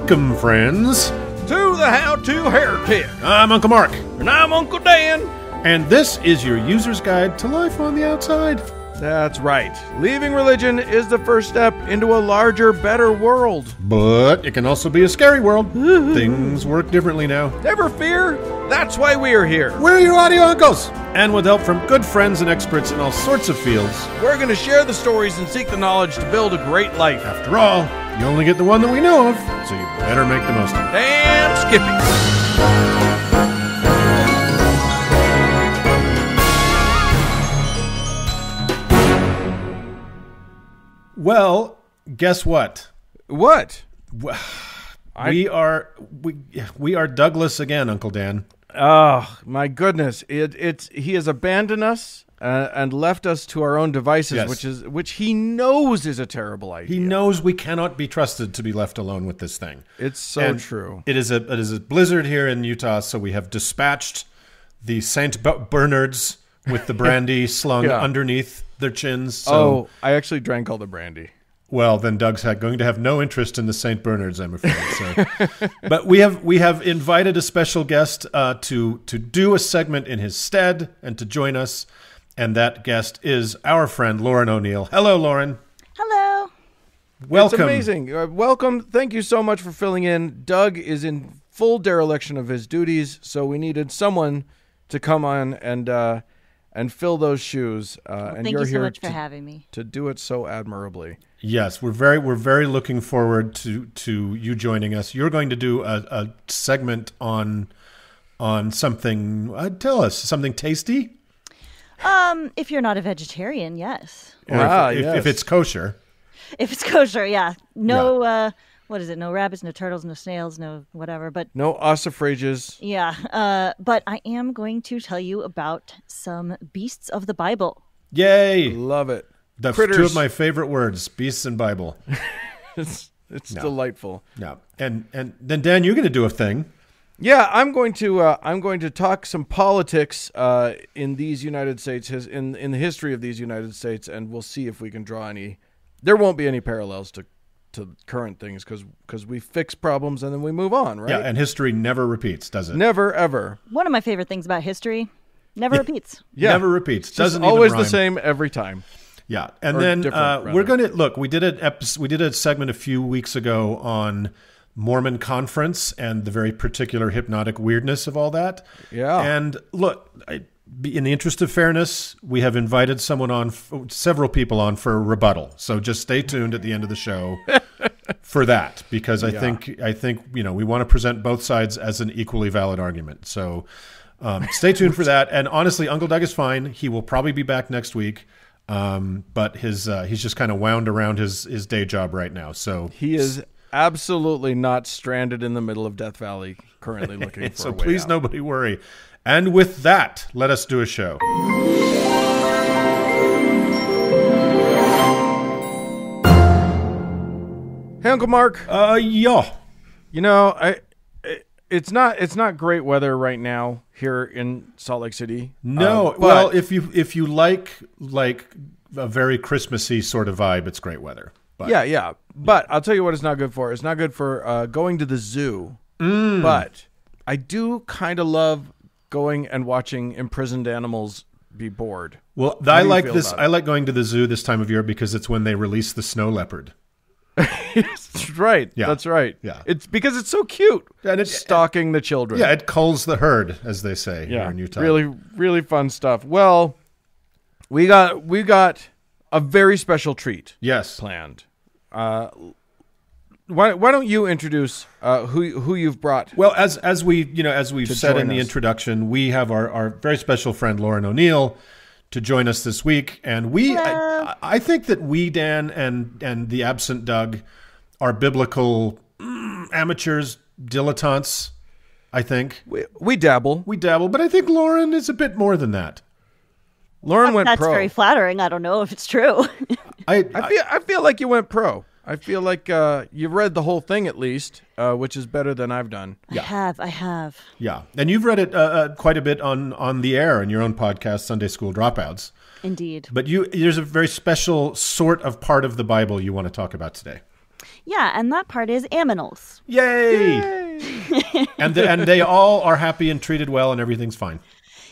Welcome, friends, to the How-To Heretic. I'm Uncle Mark. And I'm Uncle Dan. And this is your user's guide to life on the outside. That's right. Leaving religion is the first step into a larger, better world. But it can also be a scary world. Things work differently now. Never fear. That's why we are here. We're your audio uncles. And with help from good friends and experts in all sorts of fields, we're going to share the stories and seek the knowledge to build a great life. After all, you only get the one that we know of, so you better make the most of it. And Skippy. Well, guess what? What? We are Douglas again, Uncle Dan. Oh, my goodness. He has abandoned us and left us to our own devices, yes. which he knows is a terrible idea. He knows we cannot be trusted to be left alone with this thing. It's so true. It is a blizzard here in Utah, so we have dispatched the St. Bernards with the brandy slung underneath their chins. So, I actually drank all the brandy. Well, then Doug's going to have no interest in the St. Bernards, I'm afraid. So. But we have invited a special guest to do a segment in his stead and to join us, and that guest is our friend Lauren O'Neal. Hello, Lauren. Hello. It's Welcome. amazing. Welcome. Thank you so much for filling in. Doug is in full dereliction of his duties, so we needed someone to come on and fill those shoes. And thank you're you so here much for having me. to do it so admirably. Yes, we're very looking forward to you joining us. You're going to do a segment on something. Tell us something tasty. If you're not a vegetarian, yes. Or yes. if it's kosher. If it's kosher, yeah. No, what is it? No rabbits, no turtles, no snails, no whatever. But no ossifrages. Yeah. But I am going to tell you about some beasts of the Bible. Yay! Love it. That's Critters. two of my favorite words: beasts and Bible. It's delightful. Yeah, and then Dan, you're going to do a thing. Yeah, I'm going to talk some politics in these United States, in the history of these United States, and we'll see if we can draw any. There won't be any parallels to current things because we fix problems and then we move on, right? Yeah, and history never repeats, does it? Never ever. One of my favorite things about history: never repeats. Yeah, never repeats. Doesn't It's always even rhyme. the same every time. Yeah, and or then different, we're going to look. We did a segment a few weeks ago on Mormon conference and the very particular hypnotic weirdness of all that. Yeah, and look, in the interest of fairness, we have invited several people on for a rebuttal. So just stay tuned at the end of the show for that, because I think we want to present both sides as an equally valid argument. So stay tuned for that. And honestly, Uncle Doug is fine. He will probably be back next week. But he's just kind of wound around his day job right now. So he is absolutely not stranded in the middle of Death Valley, currently looking for so a way please out. Nobody worry. And with that, let us do a show. Hey, Uncle Mark. Yeah. You know, it's not great weather right now here in Salt Lake City. No, well, if you like a very Christmassy sort of vibe, it's great weather. But. Yeah. But I'll tell you what it's not good for. It's not good for going to the zoo. But I do kind of love going and watching imprisoned animals be bored. Well, I like this. I like going to the zoo this time of year because it's when they release the snow leopard. That's right. Yeah. That's right. Yeah. It's because it's so cute. And it's stalking the children. Yeah, it culls the herd, as they say here in Utah. Really, really fun stuff. Well, we got a very special treat. Yes. Planned. Why don't you introduce who you've brought? Well, as we've said in the introduction, we have our very special friend Lauren O'Neal to join us this week, and I think that we, Dan, and the absent Doug are biblical amateurs, dilettantes. I think we dabble, but I think Lauren is a bit more than that. Lauren went That's pro. very flattering. I don't know if it's true. I feel like you went pro. I feel like you've read the whole thing at least, which is better than I've done. Yeah. I have. Yeah, and you've read it quite a bit on the air in your own podcast, Sunday School Dropouts. Indeed. But there's a very special sort of part of the Bible you want to talk about today. Yeah, and that part is aminals. Yay! and they all are happy and treated well, and everything's fine.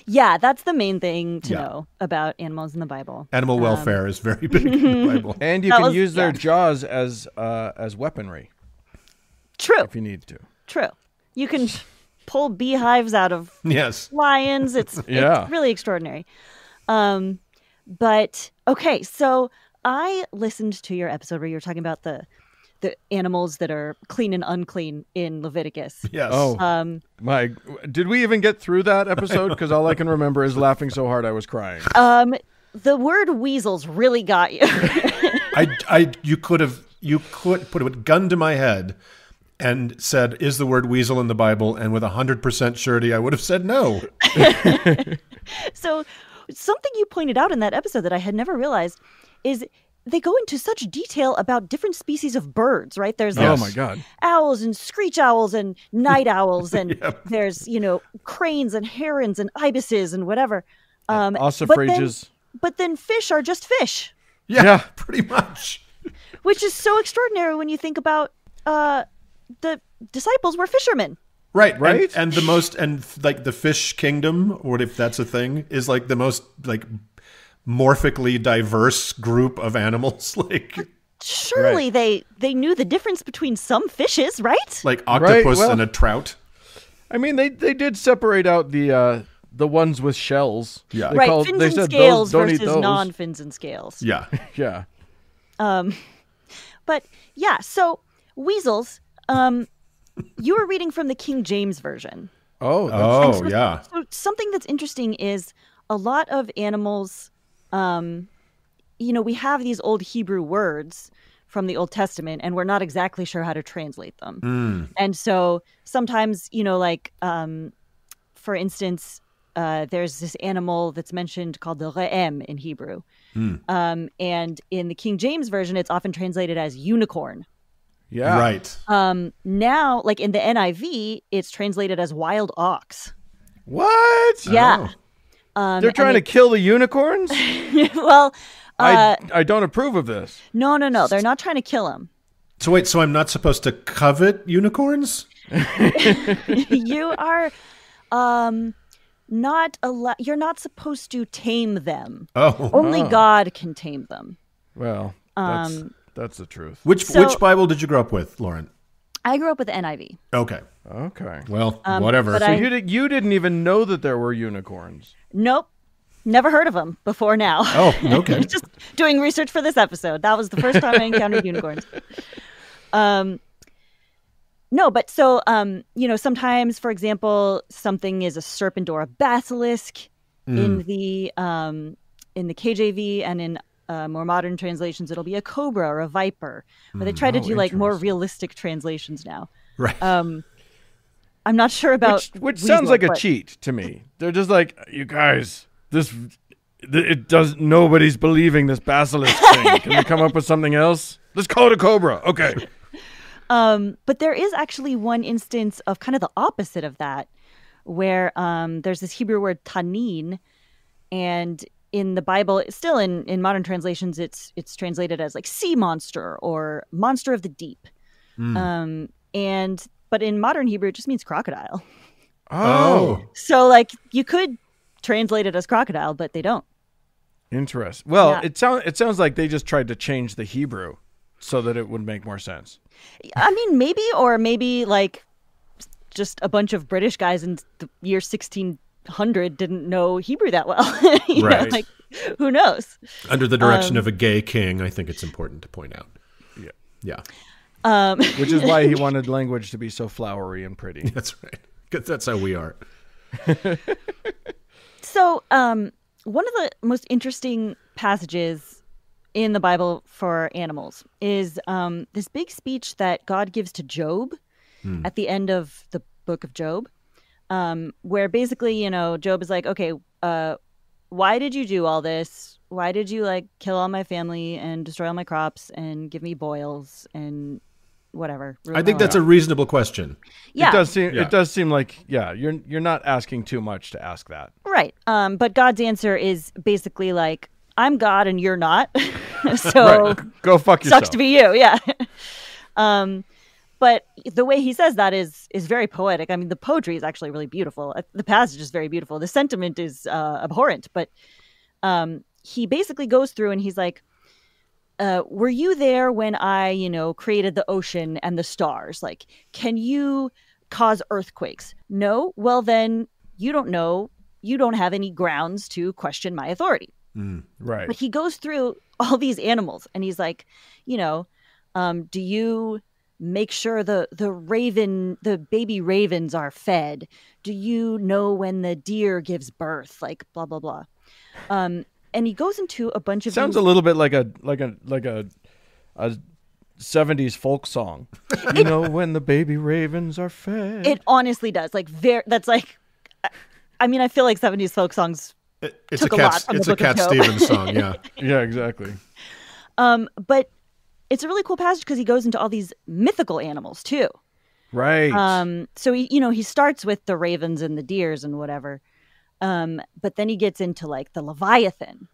Yeah, that's the main thing to know about animals in the Bible. Animal welfare is very big in the Bible. And you can use their jaws as weaponry. True. If you need to. True. You can pull beehives out of lions. It's really extraordinary. But, okay, so I listened to your episode where you were talking about the animals that are clean and unclean in Leviticus. Yes. Oh, did we even get through that episode? Because all I can remember is laughing so hard I was crying. The word weasels really got you. You could put a gun to my head and said, is the word weasel in the Bible? And with 100% surety, I would have said no. So something you pointed out in that episode that I had never realized is they go into such detail about different species of birds, right? There's oh my God, owls and screech owls and night owls, and there's cranes and herons and ibises and whatever. Ossifrages. But then fish are just fish. Yeah, pretty much. Which is so extraordinary when you think about the disciples were fishermen. Right. And the most, and like the fish kingdom, or if that's a thing, is like the most like morphically diverse group of animals. Like, surely they knew the difference between some fishes, right? Like octopus and a trout. I mean, they did separate out the ones with shells. Yeah, fins and scales versus non-fins and scales. Yeah, yeah. But yeah, so weasels. You were reading from the King James version. Yeah. So something that's interesting is a lot of animals. We have these old Hebrew words from the Old Testament, and we're not exactly sure how to translate them. And so sometimes, for instance, there's this animal that's mentioned called the re'em in Hebrew. And in the King James version, it's often translated as unicorn. Yeah. Right. Now, like in the NIV, it's translated as wild ox. What? Yeah. They're trying to kill the unicorns? Well, I don't approve of this. No. They're not trying to kill them. So wait, so I'm not supposed to covet unicorns? You are not allowed. You're not supposed to tame them. Only God can tame them. Well, that's the truth. Which Bible did you grow up with, Lauren? I grew up with the NIV. Okay. Well, whatever. So you didn't even know that there were unicorns? Nope. Never heard of them before now. Oh, okay. Just doing research for this episode. That was the first time I encountered unicorns. No, but so, sometimes, for example, something is a serpent or a basilisk in the KJV, and in more modern translations, it'll be a cobra or a viper. But they try to do more realistic translations now. Right. I'm not sure about which sounds like a cheat to me. They're just like, you guys, nobody's believing this basilisk thing. Can we come up with something else? Let's call it a cobra. Okay. But there is actually one instance of kind of the opposite of that, where there's this Hebrew word tanin, and in the Bible, still in modern translations, it's translated as like sea monster or monster of the deep. But in modern Hebrew, it just means crocodile. Oh. So like you could translate it as crocodile, but they don't. Interesting. Well, it sounds like they just tried to change the Hebrew so that it would make more sense. I mean, maybe like just a bunch of British guys in the year 1600 didn't know Hebrew that well. Right. Like, who knows? Under the direction of a gay king, I think it's important to point out. Yeah. Which is why he wanted language to be so flowery and pretty. That's right. Because that's how we are. So, one of the most interesting passages in the Bible for animals is this big speech that God gives to Job at the end of the book of Job, where basically, Job is like, okay, why did you do all this? Why did you kill all my family and destroy all my crops and give me boils and whatever? I think that's a reasonable question. Yeah. It does seem like, you're not asking too much to ask that. Right. But God's answer is basically like, I'm God and you're not. So go fuck yourself. Sucks to be you. Yeah. But the way he says that is very poetic. I mean, the poetry is actually really beautiful. The passage is very beautiful. The sentiment is abhorrent, but he basically goes through and he's like, were you there when I, created the ocean and the stars? Like, can you cause earthquakes? No? Well, then you don't know. You don't have any grounds to question my authority. Right. But he goes through all these animals and he's like, do you make sure the baby ravens are fed? Do you know when the deer gives birth? Like blah, blah, blah. And he goes into a bunch of sounds a little bit like a 70s folk song. When the baby ravens are fed. It honestly does. That's like, I mean, I feel like 70s folk songs took a lot from the Book of Job. It's a Cat Stevens song, yeah. Yeah, exactly. But it's a really cool passage because he goes into all these mythical animals too. Right. So he starts with the ravens and the deers and whatever. But then he gets into like the Leviathan.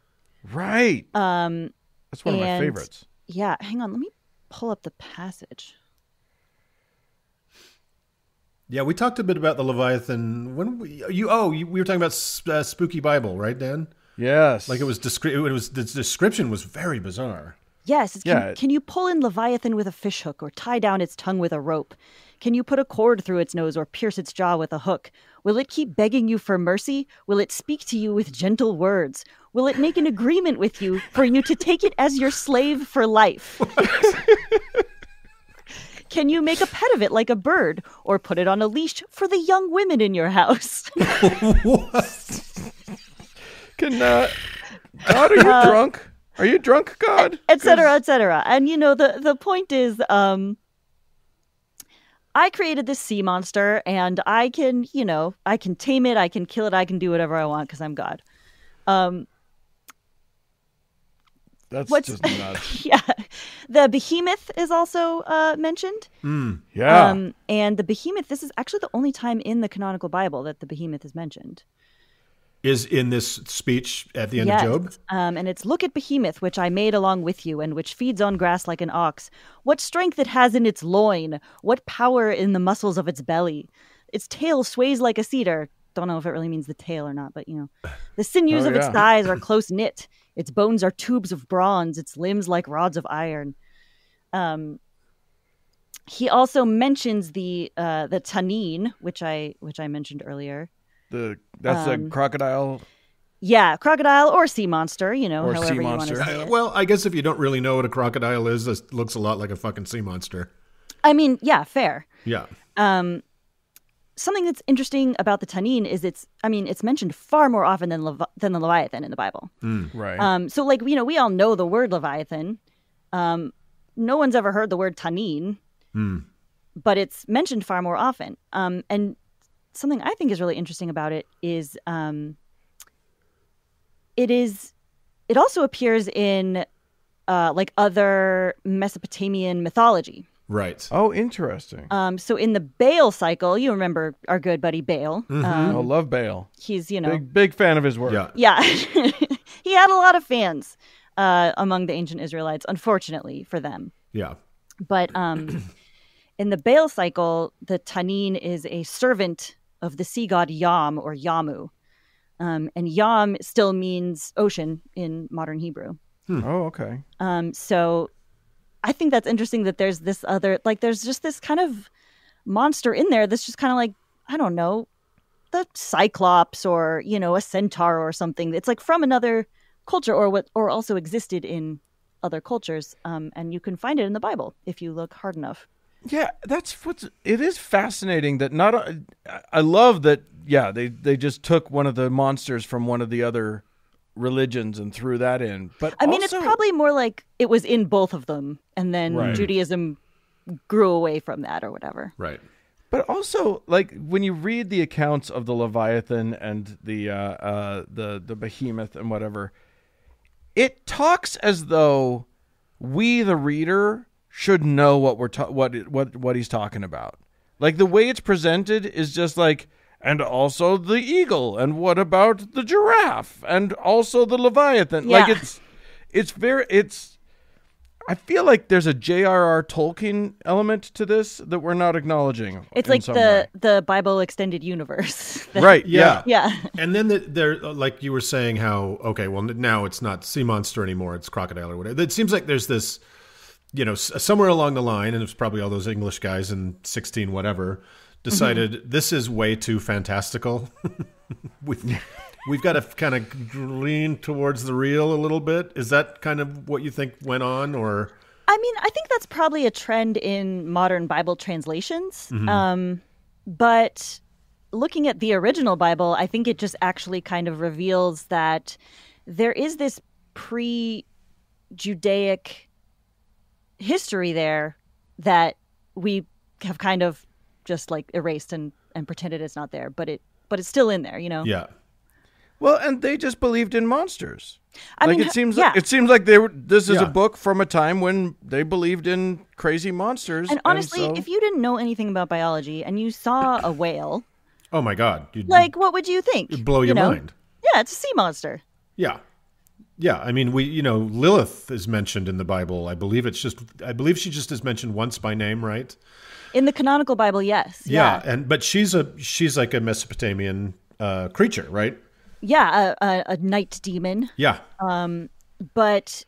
Right. That's one of my favorites. Yeah. Hang on. Let me pull up the passage. Yeah, we talked a bit about the Leviathan when we were talking about Spooky Bible, right, Dan? Yes. Like the description was very bizarre. Yes. Can you pull in Leviathan with a fishhook or tie down its tongue with a rope? Can you put a cord through its nose or pierce its jaw with a hook? Will it keep begging you for mercy? Will it speak to you with gentle words? Will it make an agreement with you for you to take it as your slave for life? Can you make a pet of it like a bird or put it on a leash for the young women in your house? What? God, are you drunk? Are you drunk, God? Et cetera, et cetera. And, the point is, I created this sea monster and I can tame it, I can kill it, I can do whatever I want because I'm God. That's just nuts. Yeah. The behemoth is also mentioned. Yeah. And the behemoth, this is actually the only time in the canonical Bible that the behemoth is mentioned. Is in this speech at the end yes. of Job? And it's, look at behemoth, which I made along with you, and which feeds on grass like an ox. What strength it has in its loin. What power in the muscles of its belly. Its tail sways like a cedar. Don't know if it really means the tail or not, but the sinews of its thighs are close knit. Its bones are tubes of bronze. Its limbs like rods of iron. He also mentions the Tanin, which I mentioned earlier. That's a crocodile. Yeah, crocodile or sea monster, or however sea you want monster. to say it. Well, I guess if you don't really know what a crocodile is, it looks a lot like a fucking sea monster. I mean, yeah, fair. Yeah. Something that's interesting about the Tanin is it's mentioned far more often than the Leviathan in the Bible. Right. So we all know the word Leviathan. No one's ever heard the word Tanin, but it's mentioned far more often. And something I think is really interesting about it is it also appears in other Mesopotamian mythology. Right. Oh, interesting. So in the Baal cycle, you remember our good buddy Baal. I love Baal. He's, big fan of his work. Yeah. He had a lot of fans among the ancient Israelites, unfortunately for them. Yeah. But in the Baal cycle, the Tanin is a servant of the sea god Yam or Yamu. And Yam still means ocean in modern Hebrew. Oh, okay. So I think that's interesting that there's this other, there's just this kind of monster in there that's just kind of like, I don't know, the Cyclops or, a centaur or something. It's like from another culture or also existed in other cultures. And you can find it in the Bible if you look hard enough. Yeah, it is fascinating that I love that, they just took one of the monsters from one of the other religions and threw that in. But it's probably more like it was in both of them, and then Judaism grew away from that or whatever. Right. But also, when you read the accounts of the Leviathan and the behemoth and whatever, it talks as though we, the reader, should know what he's talking about. Like the way it's presented is just like, and also the eagle, and what about the giraffe, and also the Leviathan? Yeah. Like it's I feel like there's a J.R.R. Tolkien element to this that we're not acknowledging. It's like the Bible extended universe. Right. Yeah. Yeah. And then there, like you were saying, how now it's not sea monster anymore; it's crocodile or whatever. It seems like there's this, somewhere along the line, and it's probably all those English guys in 16 whatever decided this is way too fantastical. We've got to kind of lean towards the real a little bit. Is that kind of what you think went on, or? I mean, I think that's probably a trend in modern Bible translations. But looking at the original Bible, I think it just actually kind of reveals that there is this pre-Judaic history there that we have kind of just like erased and pretended it's not there, but it's still in there, Yeah. Well, and they just believed in monsters. I mean, it seems yeah. like this is a book from a time when they believed in crazy monsters. And honestly, if you didn't know anything about biology and you saw a whale, oh my God, what would you think? It'd blow your mind. Yeah, it's a sea monster. Yeah. Yeah, I mean, Lilith is mentioned in the Bible. I believe she just is mentioned once by name, right? In the canonical Bible, yes. Yeah, but she's like a Mesopotamian creature, right? Yeah, a night demon. Yeah. But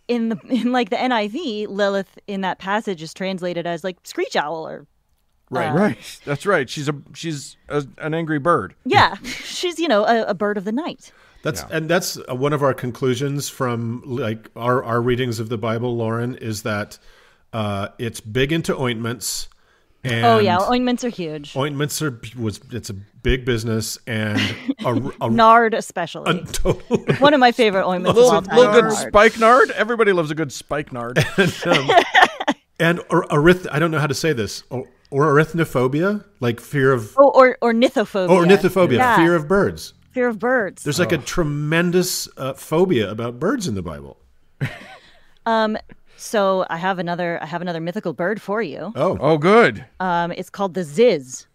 in the NIV, Lilith in that passage is translated as like screech owl or. Right. That's right. She's an angry bird. Yeah, she's a bird of the night. That's one of our conclusions from like our readings of the Bible, Lauren, is that it's big into ointments. And ointments are huge. Ointments it's a big business, and nard especially. Totally. One of my favorite ointments of all time. Little good spikenard. Everybody loves a good spikenard. And I don't know how to say this. Or arachnophobia, like fear of or nithophobia. Or nithophobia, fear of birds. Fear of birds. There's like a tremendous phobia about birds in the Bible. So I have another mythical bird for you. Oh, good. It's called the Ziz.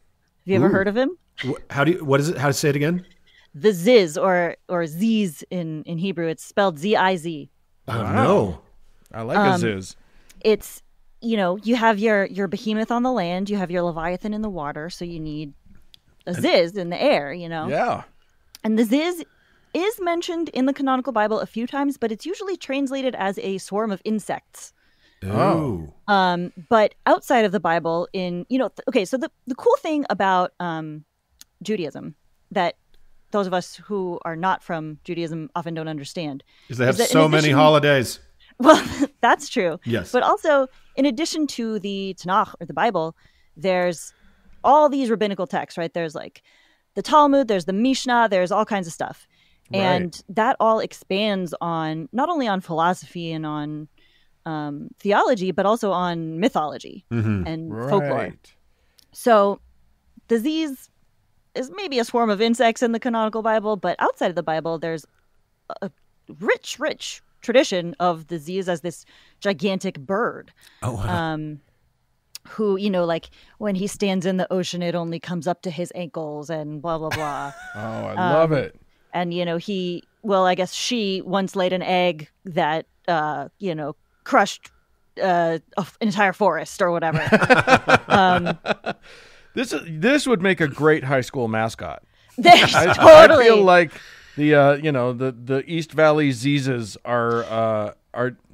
Have you ever heard of him? What is it? How to say it again? The Ziz or Ziz in Hebrew. It's spelled Z-I-Z. No. I like a Ziz. It's, you have your behemoth on the land, you have your leviathan in the water, so you need a Ziz in the air, Yeah. And the Ziz is mentioned in the canonical Bible a few times, but it's usually translated as a swarm of insects. Oh. But outside of the Bible, so the cool thing about Judaism that those of us who are not from Judaism often don't understand is they have so many holidays. Well, that's true. Yes. But also, in addition to the Tanakh or the Bible, there's all these rabbinical texts, right? There's like the Talmud, there's the Mishnah, there's all kinds of stuff. Right. And that all expands on not only on philosophy and on theology, but also on mythology and folklore. So the Ziz is maybe a swarm of insects in the canonical Bible, but outside of the Bible, there's a rich tradition of the Ziz as this gigantic bird. Oh, wow. Who, like when he stands in the ocean, it only comes up to his ankles and blah, blah, blah. Oh, I love it. And, I guess she once laid an egg that, crushed an entire forest or whatever. This would make a great high school mascot. Totally. I feel like the East Valley Zizes are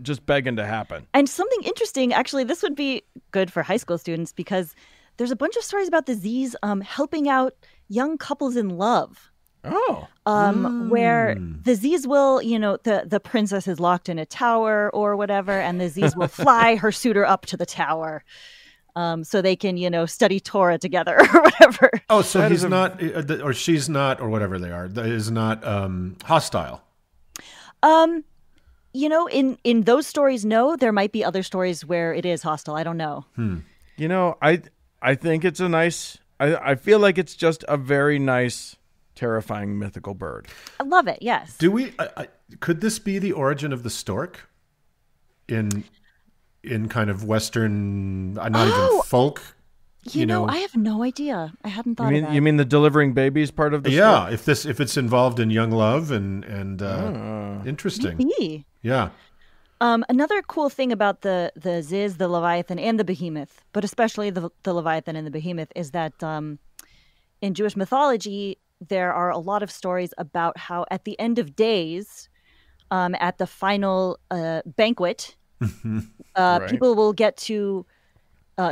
just begging to happen. And something interesting, actually, this would be good for high school students because there's a bunch of stories about the Ziz helping out young couples in love. Oh. Where the Ziz will, the princess is locked in a tower or whatever, and the Ziz will fly her suitor up to the tower. So they can, study Torah together or whatever. Oh, so he's not, or she's not, or whatever they are, that is not hostile. In those stories, no. There might be other stories where it is hostile. I don't know. I think it's a nice. I feel like it's just a very nice, terrifying mythical bird. I love it. Yes. Do we? Could this be the origin of the stork? In kind of Western, not even folk. I have no idea. I hadn't thought of that. You mean the delivering babies part of the story? If it's involved in young love and interesting. Maybe. Yeah. Another cool thing about the Ziz, the Leviathan, and the Behemoth, but especially the Leviathan and the Behemoth, is that in Jewish mythology, there are a lot of stories about how at the end of days, at the final banquet, Right. people will get to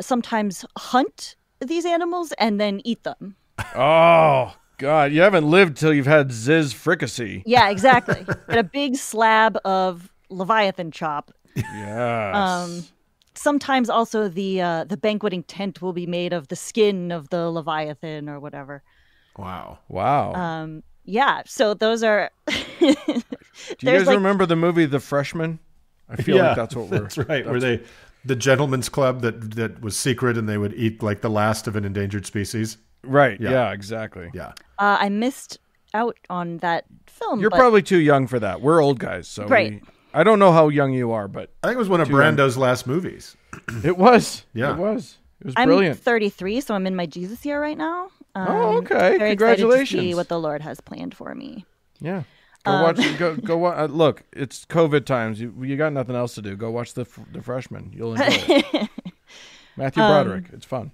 sometimes hunt these animals and then eat them. Oh, God. You haven't lived till you've had Ziz fricassee. Yeah, exactly. Get a big slab of Leviathan chop. Yes. Sometimes also the banqueting tent will be made of the skin of the Leviathan or whatever. Wow. Wow. Yeah, so those are. Do you guys like- remember the movie The Freshman? I feel like that's what we're... That's right. Were they the gentleman's club that was secret and they would eat like the last of an endangered species? Right. Yeah. Yeah, exactly. Yeah. I missed out on that film. You're but- probably too young for that. We're old guys, so Right. I don't know how young you are, but I think it was one of Too young. Brando's last movies. it was. Yeah. It was. It was I'm brilliant. 33, so I'm in my Jesus year right now. Oh, okay. Very Congratulations. excited to see what the Lord has planned for me. Yeah. Go watch. Go watch. Look, it's COVID times. You got nothing else to do. Go watch the Freshman. You'll enjoy it. Matthew Broderick. It's fun.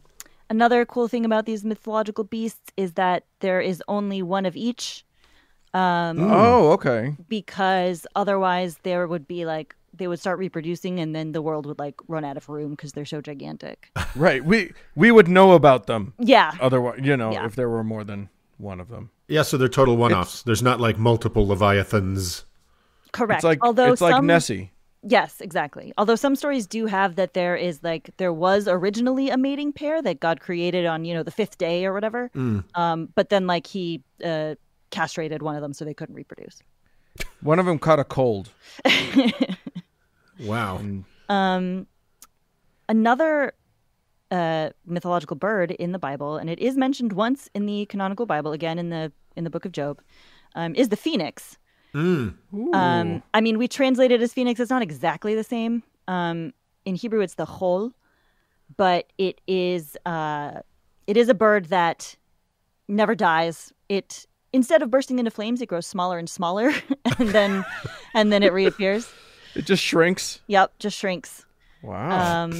Another cool thing about these mythological beasts is that there is only one of each. Oh, okay. Because otherwise there would be like they would start reproducing and then the world would like run out of room because they're so gigantic. Right. We would know about them. Yeah. Otherwise, Yeah. if there were more than one of them. Yeah, so they're total one-offs. There's not like multiple Leviathans. Correct. It's like Although it's like some, Nessie. Yes, exactly. Although some stories do have that there was originally a mating pair that God created on, the fifth day or whatever. But then like he castrated one of them so they couldn't reproduce. One of them caught a cold. Wow. Another mythological bird in the Bible, and it is mentioned once in the canonical Bible, again in the book of Job, is the phoenix. I mean, we translate it as phoenix. It's not exactly the same. In Hebrew, it's the chol, but it is a bird that never dies. It instead of bursting into flames, it grows smaller and smaller, and then it reappears. It just shrinks. Yep, just shrinks. Wow.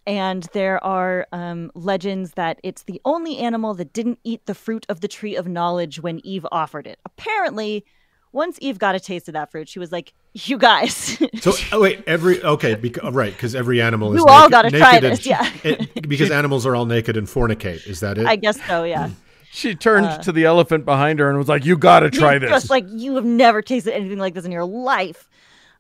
And there are legends that it's the only animal that didn't eat the fruit of the tree of knowledge when Eve offered it. Apparently, once Eve got a taste of that fruit, she was like, "You guys." So wait, right, because every animal is You all naked, gotta naked try and- this, yeah. because animals are all naked and fornicate. Is that it? I guess so, yeah. She turned to the elephant behind her and was like, "You got to try this." Just like, you have never tasted anything like this in your life.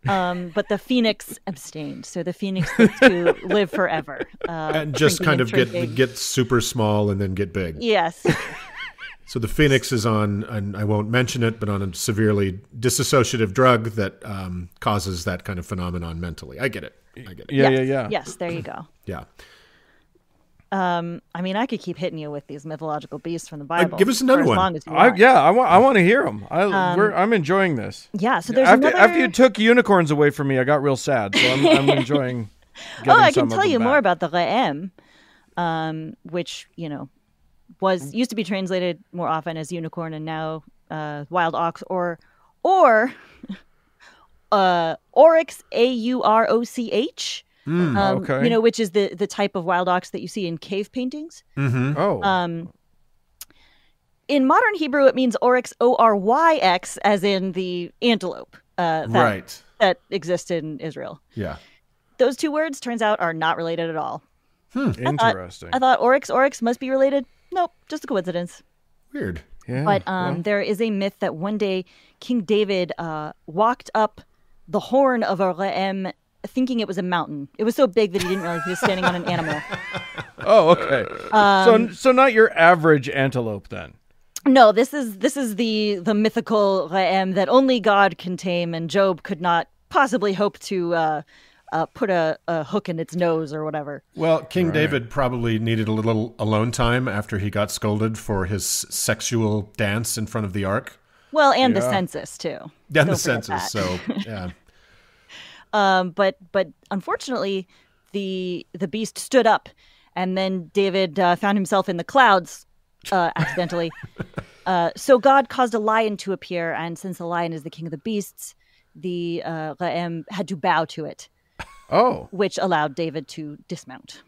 But the phoenix abstained, so the phoenix gets to live forever. And just drinking kind and of drinking. get super small and then get big. Yes. So the phoenix is on, and I won't mention it, but on a severely dissociative drug that causes that kind of phenomenon mentally. I get it. Yeah. Yes, there you go. Yeah. I mean, I could keep hitting you with these mythological beasts from the Bible. give us another for as one. long as you want. I want to hear them. I'm enjoying this. Yeah, so there's After you took unicorns away from me, I got real sad. So I'm enjoying. I some can of tell them you back. more about the Re'em, which used to be translated more often as unicorn and now wild ox or Aurochs, Auroch. Okay. Which is the type of wild ox that you see in cave paintings. Oh. In modern Hebrew, it means oryx, Oryx, as in the antelope Right. that existed in Israel. Yeah. Those two words, turns out, are not related at all. Interesting. I thought oryx must be related. Nope, just a coincidence. Weird. Yeah. But there is a myth that one day King David walked up the horn of a Re'em thinking it was a mountain. It was so big that he didn't realize he was standing on an animal. Oh, okay. So not your average antelope then. No, this is the mythical Re'em that only God can tame, and Job could not possibly hope to put a hook in its nose or whatever. Well, King David probably needed a little alone time after he got scolded for his sexual dance in front of the ark. Well, and the census too. And Don't the forget census. that. So, yeah. But unfortunately, the beast stood up, and then David found himself in the clouds accidentally. So God caused a lion to appear, and since the lion is the king of the beasts, the Ra'em had to bow to it. Oh. Which allowed David to dismount.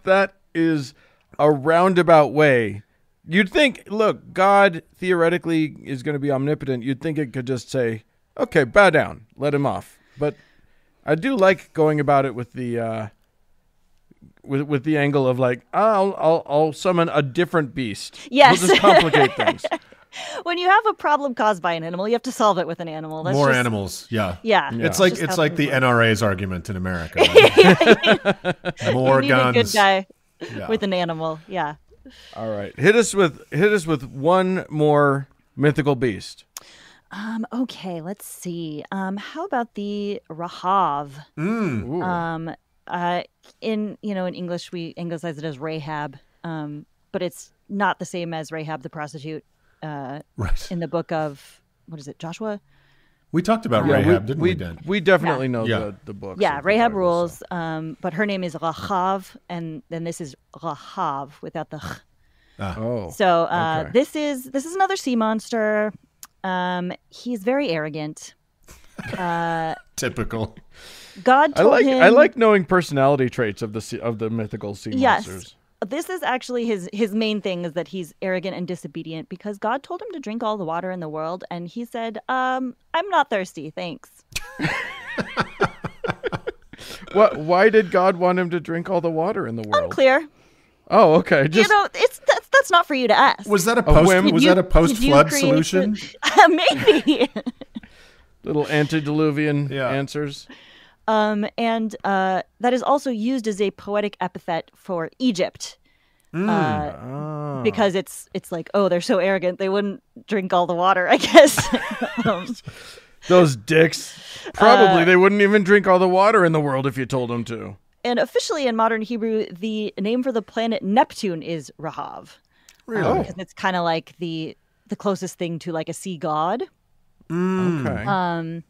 That is a roundabout way. You'd think, look, God theoretically is going to be omnipotent. You'd think it could just say, okay, bow down, let him off. But I do like going about it with the with the angle of like, I'll summon a different beast. Yes. We'll just complicate things. When you have a problem caused by an animal, you have to solve it with an animal. That's More just, animals, yeah. Yeah. It's Just like how the things work. NRA's argument in America. Right? More You need guns. a good guy Yeah. with an animal. Yeah. All right, hit us with one more mythical beast. Okay, let's see. How about the Rahav? Ooh. In English we anglicize it as Rahab, but it's not the same as Rahab the prostitute. Right. In the book of what is it, Joshua? We talked about Rahab, didn't we, Dan? We definitely know Yeah. the book. Yeah, Rahab rules. But her name is Rahav, and then this is Rahav without the ch. Oh. So okay. this is another sea monster. He's very arrogant. Typical. God told him. I like knowing personality traits of the mythical sea monsters. This is actually his main thing is that he's arrogant and disobedient because God told him to drink all the water in the world, and he said, "I'm not thirsty, thanks." What? Why did God want him to drink all the water in the world? Unclear. Oh, okay. Just That's not for you to ask. Was that a whim? post flood solution? Maybe. little antediluvian Yeah. answers. And that is also used as a poetic epithet for Egypt. Because it's like, oh, they're so arrogant, they wouldn't drink all the water, I guess. Those dicks. Probably they wouldn't even drink all the water in the world if you told them to. And officially in modern Hebrew, the name for the planet Neptune is Rahav. Really? Because it's kind of like the closest thing to like a sea god. Okay.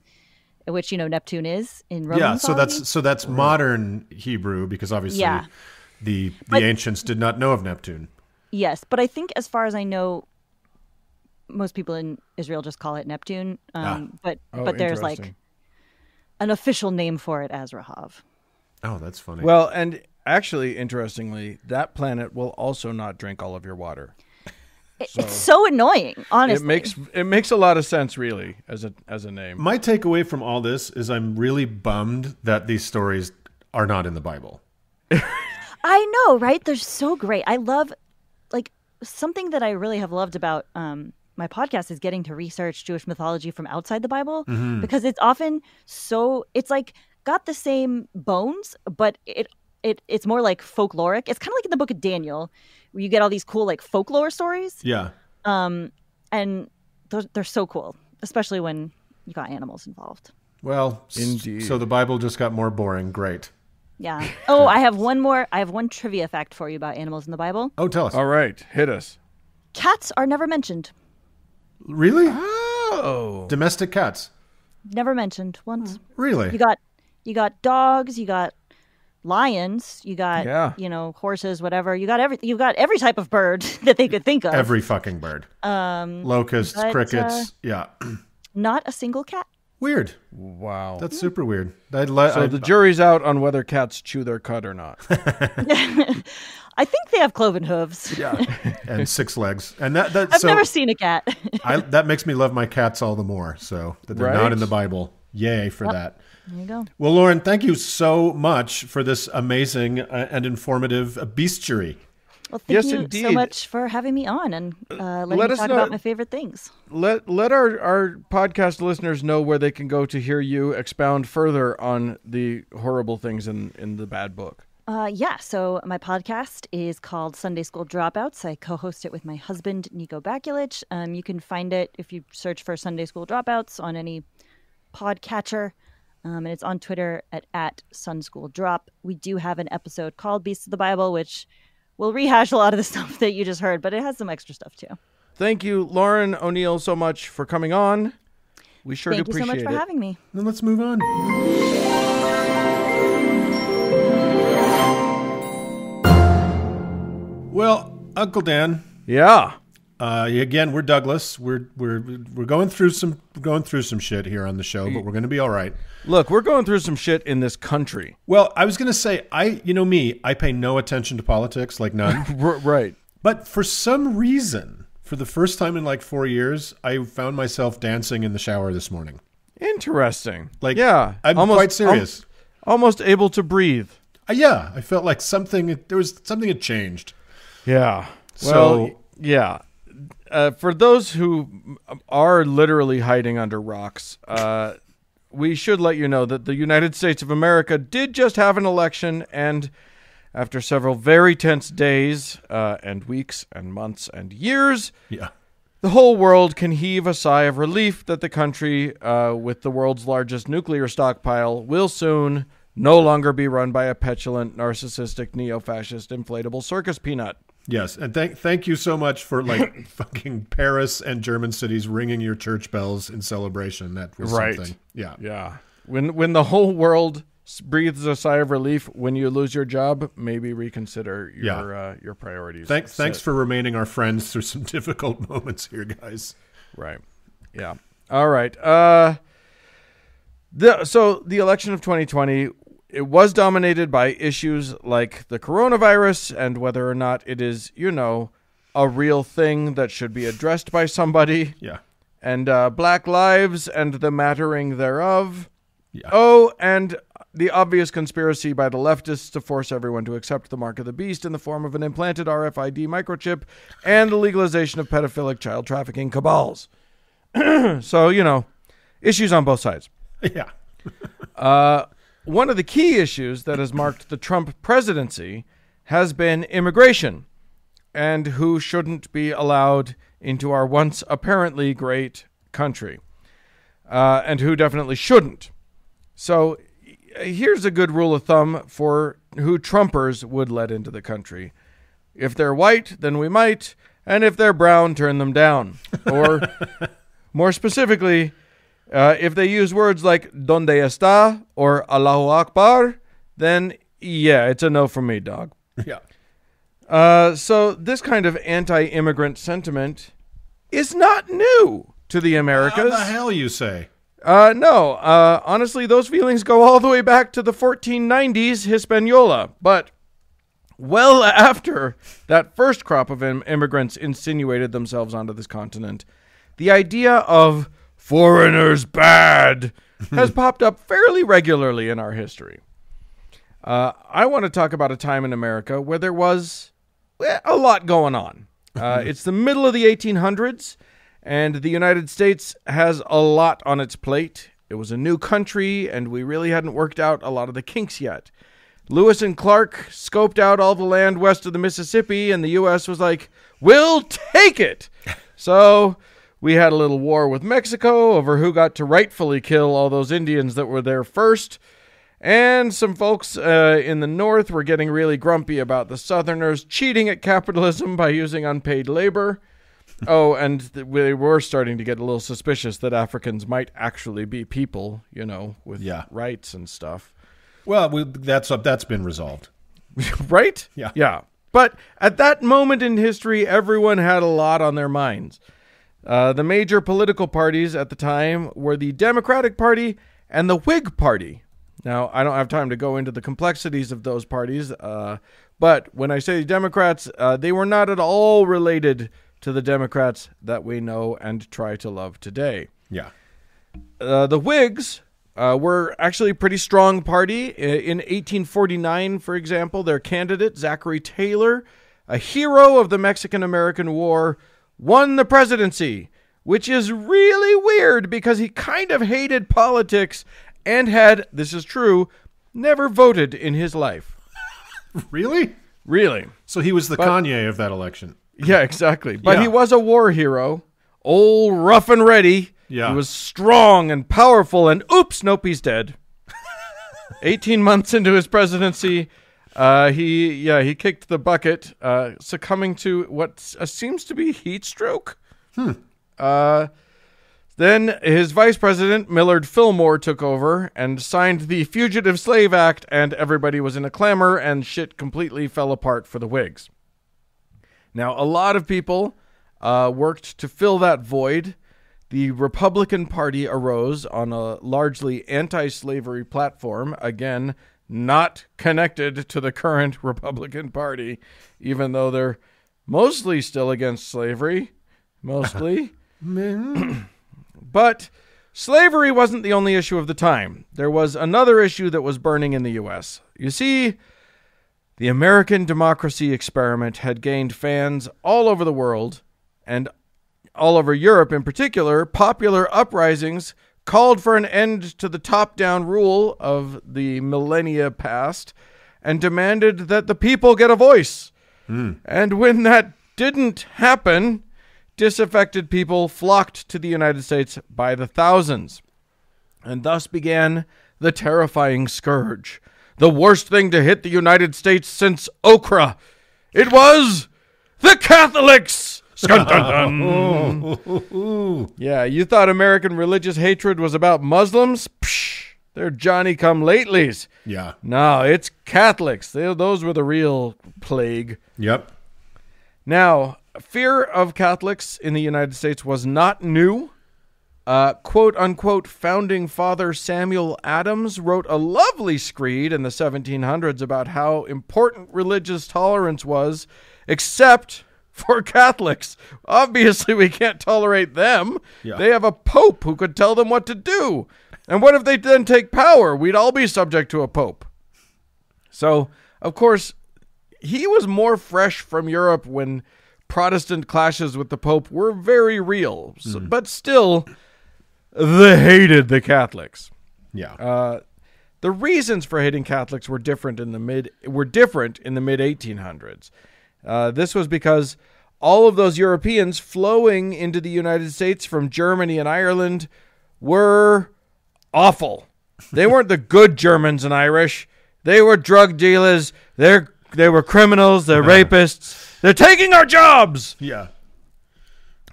Which Neptune is in Roman Yeah, mythology. so that's modern Hebrew because obviously the ancients did not know of Neptune. Yes, but I think as far as I know, most people in Israel just call it Neptune. But there's like interesting. an official name for it as Rahav. Oh, that's funny. Well, and actually, interestingly, that planet will also not drink all of your water. It's so annoying, honestly. It makes a lot of sense, really, as a name. My takeaway from all this is I'm really bummed that these stories are not in the Bible. I know, right? They're so great. I love, like, something that I really have loved about my podcast is getting to research Jewish mythology from outside the Bible because it's often it's like got the same bones, but it's more like folkloric. It's kind of like in the book of Daniel, where you get all these cool like folklore stories. Yeah. And they're so cool, especially when you got animals involved. Well, Indeed. So the Bible just got more boring. Great. Yeah. Oh, I have one trivia fact for you about animals in the Bible. Oh, tell us. All right, hit us. Cats are never mentioned. Really? Oh. Domestic cats? Never mentioned once. Really? You got dogs, you got lions, you got horses, whatever. You got every type of bird that they could think of. Every fucking bird. Locusts, but, crickets. Yeah. Not a single cat. Weird. Wow. That's super weird. So the jury's out on whether cats chew their cud or not. I think they have cloven hooves. Yeah. And 6 legs. And I've never seen a cat. that makes me love my cats all the more. So that they're not in the Bible. Yay for that. There you go. Well, Lauren, thank you so much for this amazing and informative bestiary. Well, thank you indeed. so much for having me on and letting Let me us talk know- about my favorite things. Let our podcast listeners know where they can go to hear you expound further on the horrible things in the bad book. So my podcast is called Sunday School Dropouts. I co-host it with my husband, Nico Bakulich. You can find it if you search for Sunday School Dropouts on any podcatcher. And it's on Twitter at SunSchoolDrop. We do have an episode called Beasts of the Bible, which will rehash a lot of the stuff that you just heard, but it has some extra stuff too. Thank you, Lauren O'Neal, so much for coming on. We sure do Thank you so appreciate much for it. having me. Then let's move on. Well, Uncle Dan, Yeah. Again, we're Douglas. We're going through some shit here on the show, but we're going to be all right. Look, we're going through some shit in this country. Well, I was going to say, I pay no attention to politics, like none. Right. But for some reason, for the first time in like 4 years, I found myself dancing in the shower this morning. Interesting. Like, yeah, I'm quite serious. Almost able to breathe. Yeah, I felt like something had changed. Yeah. So, yeah. For those who are literally hiding under rocks, we should let you know that the United States of America did just have an election, and after several very tense days and weeks and months and years, the whole world can heave a sigh of relief that the country with the world's largest nuclear stockpile will soon no longer be run by a petulant, narcissistic, neo-fascist, inflatable circus peanut. Yes, and thank you so much for like fucking Paris and German cities ringing your church bells in celebration. That was something. Yeah. When the whole world breathes a sigh of relief when you lose your job, maybe reconsider your priorities. Thanks for remaining our friends through some difficult moments here, guys. Right. Yeah. All right. So the election of 2020. It was dominated by issues like the coronavirus and whether or not it is, a real thing that should be addressed by somebody. Yeah. And Black lives and the mattering thereof. Yeah. Oh, and the obvious conspiracy by the leftists to force everyone to accept the mark of the beast in the form of an implanted RFID microchip and the legalization of pedophilic child trafficking cabals. So, issues on both sides. Yeah. One of the key issues that has marked the Trump presidency has been immigration and who shouldn't be allowed into our once apparently great country and who definitely shouldn't. So here's a good rule of thumb for who Trumpers would let into the country. If they're white, then we might, and if they're brown, turn them down. Or more specifically, if they use words like "Donde está" or "Allahu Akbar," then yeah, it's a no from me, dog. Yeah. So this kind of anti-immigrant sentiment is not new to the Americas. How the hell you say? No. Honestly, those feelings go all the way back to the 1490s Hispaniola. But well after that first crop of immigrants insinuated themselves onto this continent, the idea of foreigners bad has popped up fairly regularly in our history. I want to talk about a time in America where there was a lot going on. It's the middle of the 1800s, and the United States has a lot on its plate. It was a new country, and we really hadn't worked out a lot of the kinks yet. Lewis and Clark scoped out all the land west of the Mississippi, and the U.S. was like, we'll take it! So we had a little war with Mexico over who got to rightfully kill all those Indians that were there first. And some folks in the North were getting really grumpy about the Southerners cheating at capitalism by using unpaid labor. Oh, and we were starting to get a little suspicious that Africans might actually be people, with rights and stuff. Well, that's been resolved. Right? Yeah. Yeah. But at that moment in history, everyone had a lot on their minds. The major political parties at the time were the Democratic Party and the Whig Party. Now, I don't have time to go into the complexities of those parties, but when I say Democrats, they were not at all related to the Democrats that we know and try to love today. Yeah. The Whigs were actually a pretty strong party. In 1849, for example, their candidate, Zachary Taylor, a hero of the Mexican-American War, won the presidency, which is really weird because he kind of hated politics and had, this is true, never voted in his life. Really? Really. So he was the Kanye of that election. Yeah, exactly. But he was a war hero, old, rough and ready. Yeah. He was strong and powerful, and oops, nope, he's dead. 18 months into his presidency, he kicked the bucket, succumbing to what seems to be heat stroke. Then his vice president, Millard Fillmore, took over and signed the Fugitive Slave Act, and everybody was in a clamor, and shit completely fell apart for the Whigs. Now, a lot of people worked to fill that void. The Republican Party arose on a largely anti-slavery platform, again, not connected to the current Republican Party, even though they're mostly still against slavery. Mostly. But slavery wasn't the only issue of the time. There was another issue that was burning in the U.S. You see, the American democracy experiment had gained fans all over the world, and all over Europe in particular. Popular uprisings called for an end to the top-down rule of the millennia past and demanded that the people get a voice. And when that didn't happen, disaffected people flocked to the United States by the thousands. And thus began the terrifying scourge, the worst thing to hit the United States since okra. It was the Catholics! Yeah, you thought American religious hatred was about Muslims? Psh, they're Johnny-come-latelys. Yeah. No, it's Catholics. Those were the real plague. Yep. Now, fear of Catholics in the United States was not new. Quote-unquote founding father Samuel Adams wrote a lovely screed in the 1700s about how important religious tolerance was, except for Catholics. Obviously, we can't tolerate them. Yeah. They have a pope who could tell them what to do. And what if they then take power? We'd all be subject to a pope. So, of course, he was more fresh from Europe when Protestant clashes with the pope were very real. So, but still, they hated the Catholics. Yeah. The reasons for hating Catholics were different in the mid 1800s. This was because all of those Europeans flowing into the United States from Germany and Ireland were awful. They weren't the good Germans and Irish. They were drug dealers. They were criminals. They're rapists. They're taking our jobs. Yeah.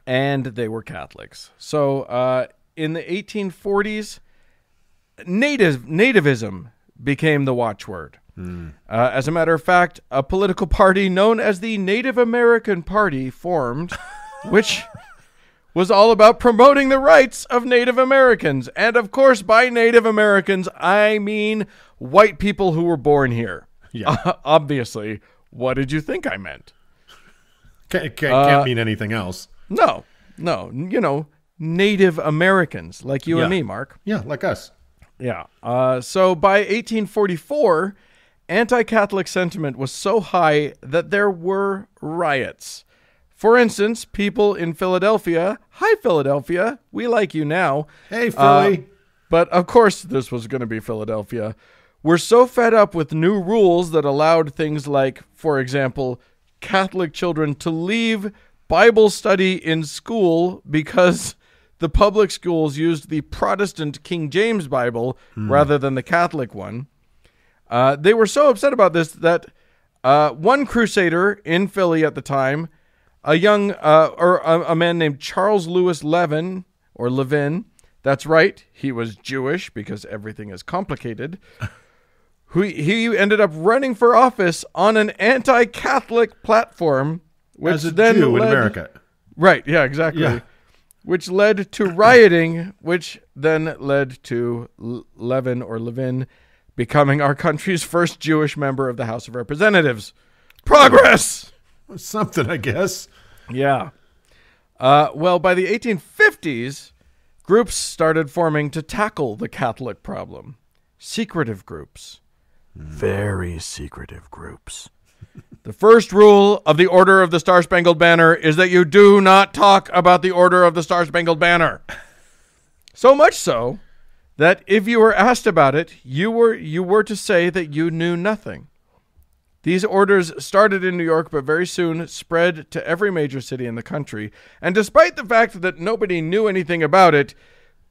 And they were Catholics. So in the 1840s, nativism became the watchword. As a matter of fact, a political party known as the Native American Party formed, which was all about promoting the rights of Native Americans. And of course, by Native Americans, I mean white people who were born here. Yeah. Obviously, what did you think I meant? Can't mean anything else. No. You know, Native Americans, like you and me, Mark. Yeah, like us. Yeah. So by 1844... anti-Catholic sentiment was so high that there were riots. For instance, people in Philadelphia, hi Philadelphia, we like you now. Hey Philly. But of course this was going to be Philadelphia. Were so fed up with new rules that allowed things like, for example, Catholic children to leave Bible study in school because the public schools used the Protestant King James Bible rather than the Catholic one. They were so upset about this that one crusader in Philly at the time, a man named Charles Louis Levin, or Levin, that's right, he was Jewish because everything is complicated, he ended up running for office on an anti-Catholic platform. Which as a then Jew in America. Right, yeah, exactly. Yeah. Which led to rioting, which then led to Levin becoming our country's first Jewish member of the House of Representatives. Progress! Something, I guess. Yeah. Well, by the 1850s, groups started forming to tackle the Catholic problem. Secretive groups. Very secretive groups. The first rule of the Order of the Star-Spangled Banner is that you do not talk about the Order of the Star-Spangled Banner. So much so that if you were asked about it, you were to say that you knew nothing. These orders started in New York, but very soon spread to every major city in the country. And despite the fact that nobody knew anything about it,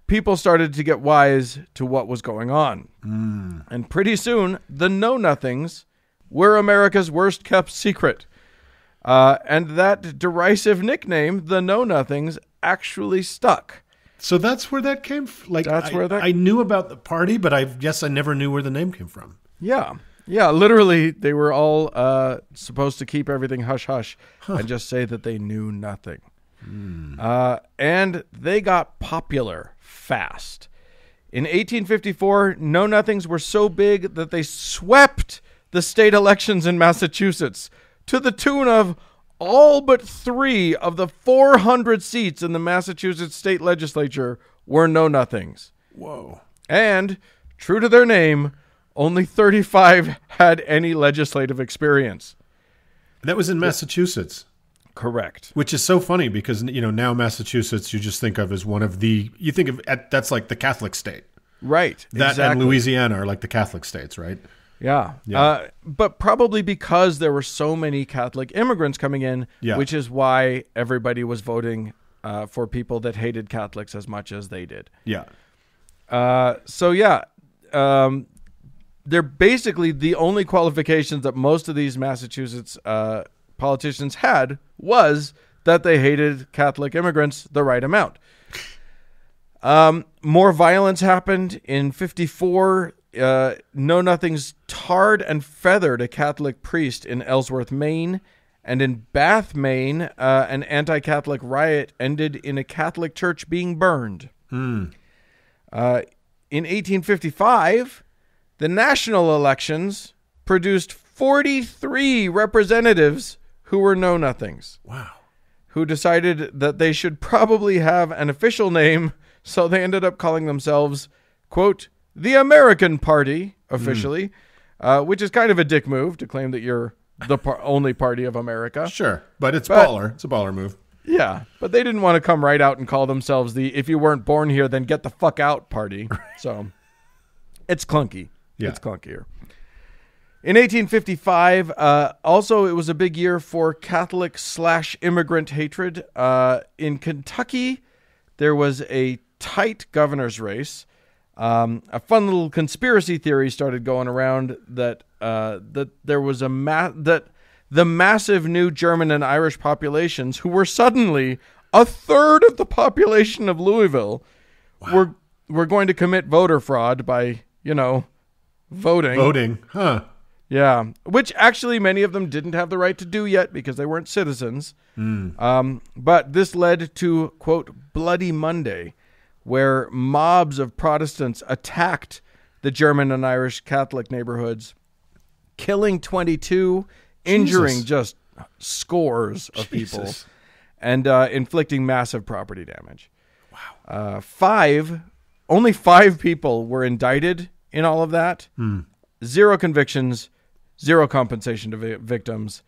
people started to get wise to what was going on. And pretty soon, the know-nothings were America's worst-kept secret. And that derisive nickname, the know-nothings, actually stuck. So that's where that came from? I knew about the party, but I guess I never knew where the name came from. Yeah. Yeah, literally, they were all supposed to keep everything hush-hush and just say that they knew nothing. And they got popular fast. In 1854, Know-Nothings were so big that they swept the state elections in Massachusetts to the tune of all but 3 of the 400 seats in the Massachusetts state legislature were Know-Nothings. Whoa. And, true to their name, only 35 had any legislative experience. That was in Massachusetts. Correct. Which is so funny because, now Massachusetts you just think of as one of that's like the Catholic state. Right. That exactly. and Louisiana are like the Catholic states, right? Yeah. But probably because there were so many Catholic immigrants coming in, which is why everybody was voting for people that hated Catholics as much as they did. Yeah. They're basically the only qualifications that most of these Massachusetts politicians had was that they hated Catholic immigrants the right amount. More violence happened. In 54, Know-Nothings tarred and feathered a Catholic priest in Ellsworth, Maine. And in Bath, Maine, an anti-Catholic riot ended in a Catholic church being burned. In 1855, the national elections produced 43 representatives who were Know-Nothings. Wow. Who decided that they should probably have an official name, so they ended up calling themselves, quote, the American Party, officially, which is kind of a dick move to claim that you're the only party of America. Sure, but baller. It's a baller move. Yeah, but they didn't want to come right out and call themselves the if you weren't born here, then get the fuck out party. So it's clunky. Yeah. It's clunkier. In 1855, also it was a big year for Catholic/immigrant hatred. In Kentucky, there was a tight governor's race. A fun little conspiracy theory started going around that there was that the massive new German and Irish populations, who were suddenly a third of the population of Louisville, were going to commit voter fraud by voting. Voting, huh? Yeah, which actually many of them didn't have the right to do yet because they weren't citizens. But this led to, quote, Bloody Monday, where mobs of Protestants attacked the German and Irish Catholic neighborhoods, killing 22, injuring just scores of people, and inflicting massive property damage. Wow. Only 5 people were indicted in all of that. 0 convictions, 0 compensation to victims.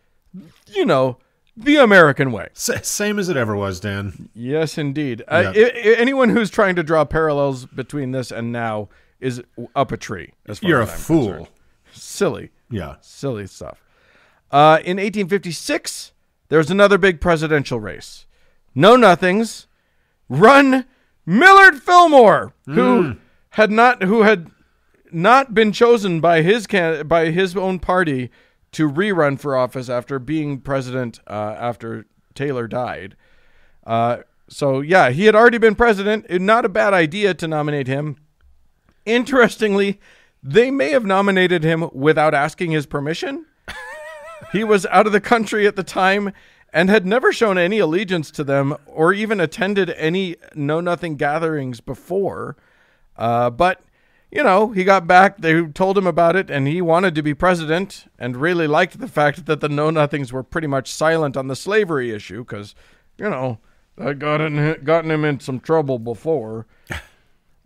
The American way. Same as it ever was, Dan. Yes, indeed. Anyone who's trying to draw parallels between this and now is up a tree. As far You're as a I'm fool. concerned. Silly. Yeah. Silly stuff. In 1856, there was another big presidential race. Know-Nothings run Millard Fillmore, who had not been chosen by his own party to rerun for office after being president after Taylor died. So he had already been president. Not a bad idea to nominate him. Interestingly, they may have nominated him without asking his permission. He was out of the country at the time and had never shown any allegiance to them or even attended any Know-Nothing gatherings before. But he got back, they told him about it, and he wanted to be president and really liked the fact that the Know-Nothings were pretty much silent on the slavery issue because, that gotten him in some trouble before.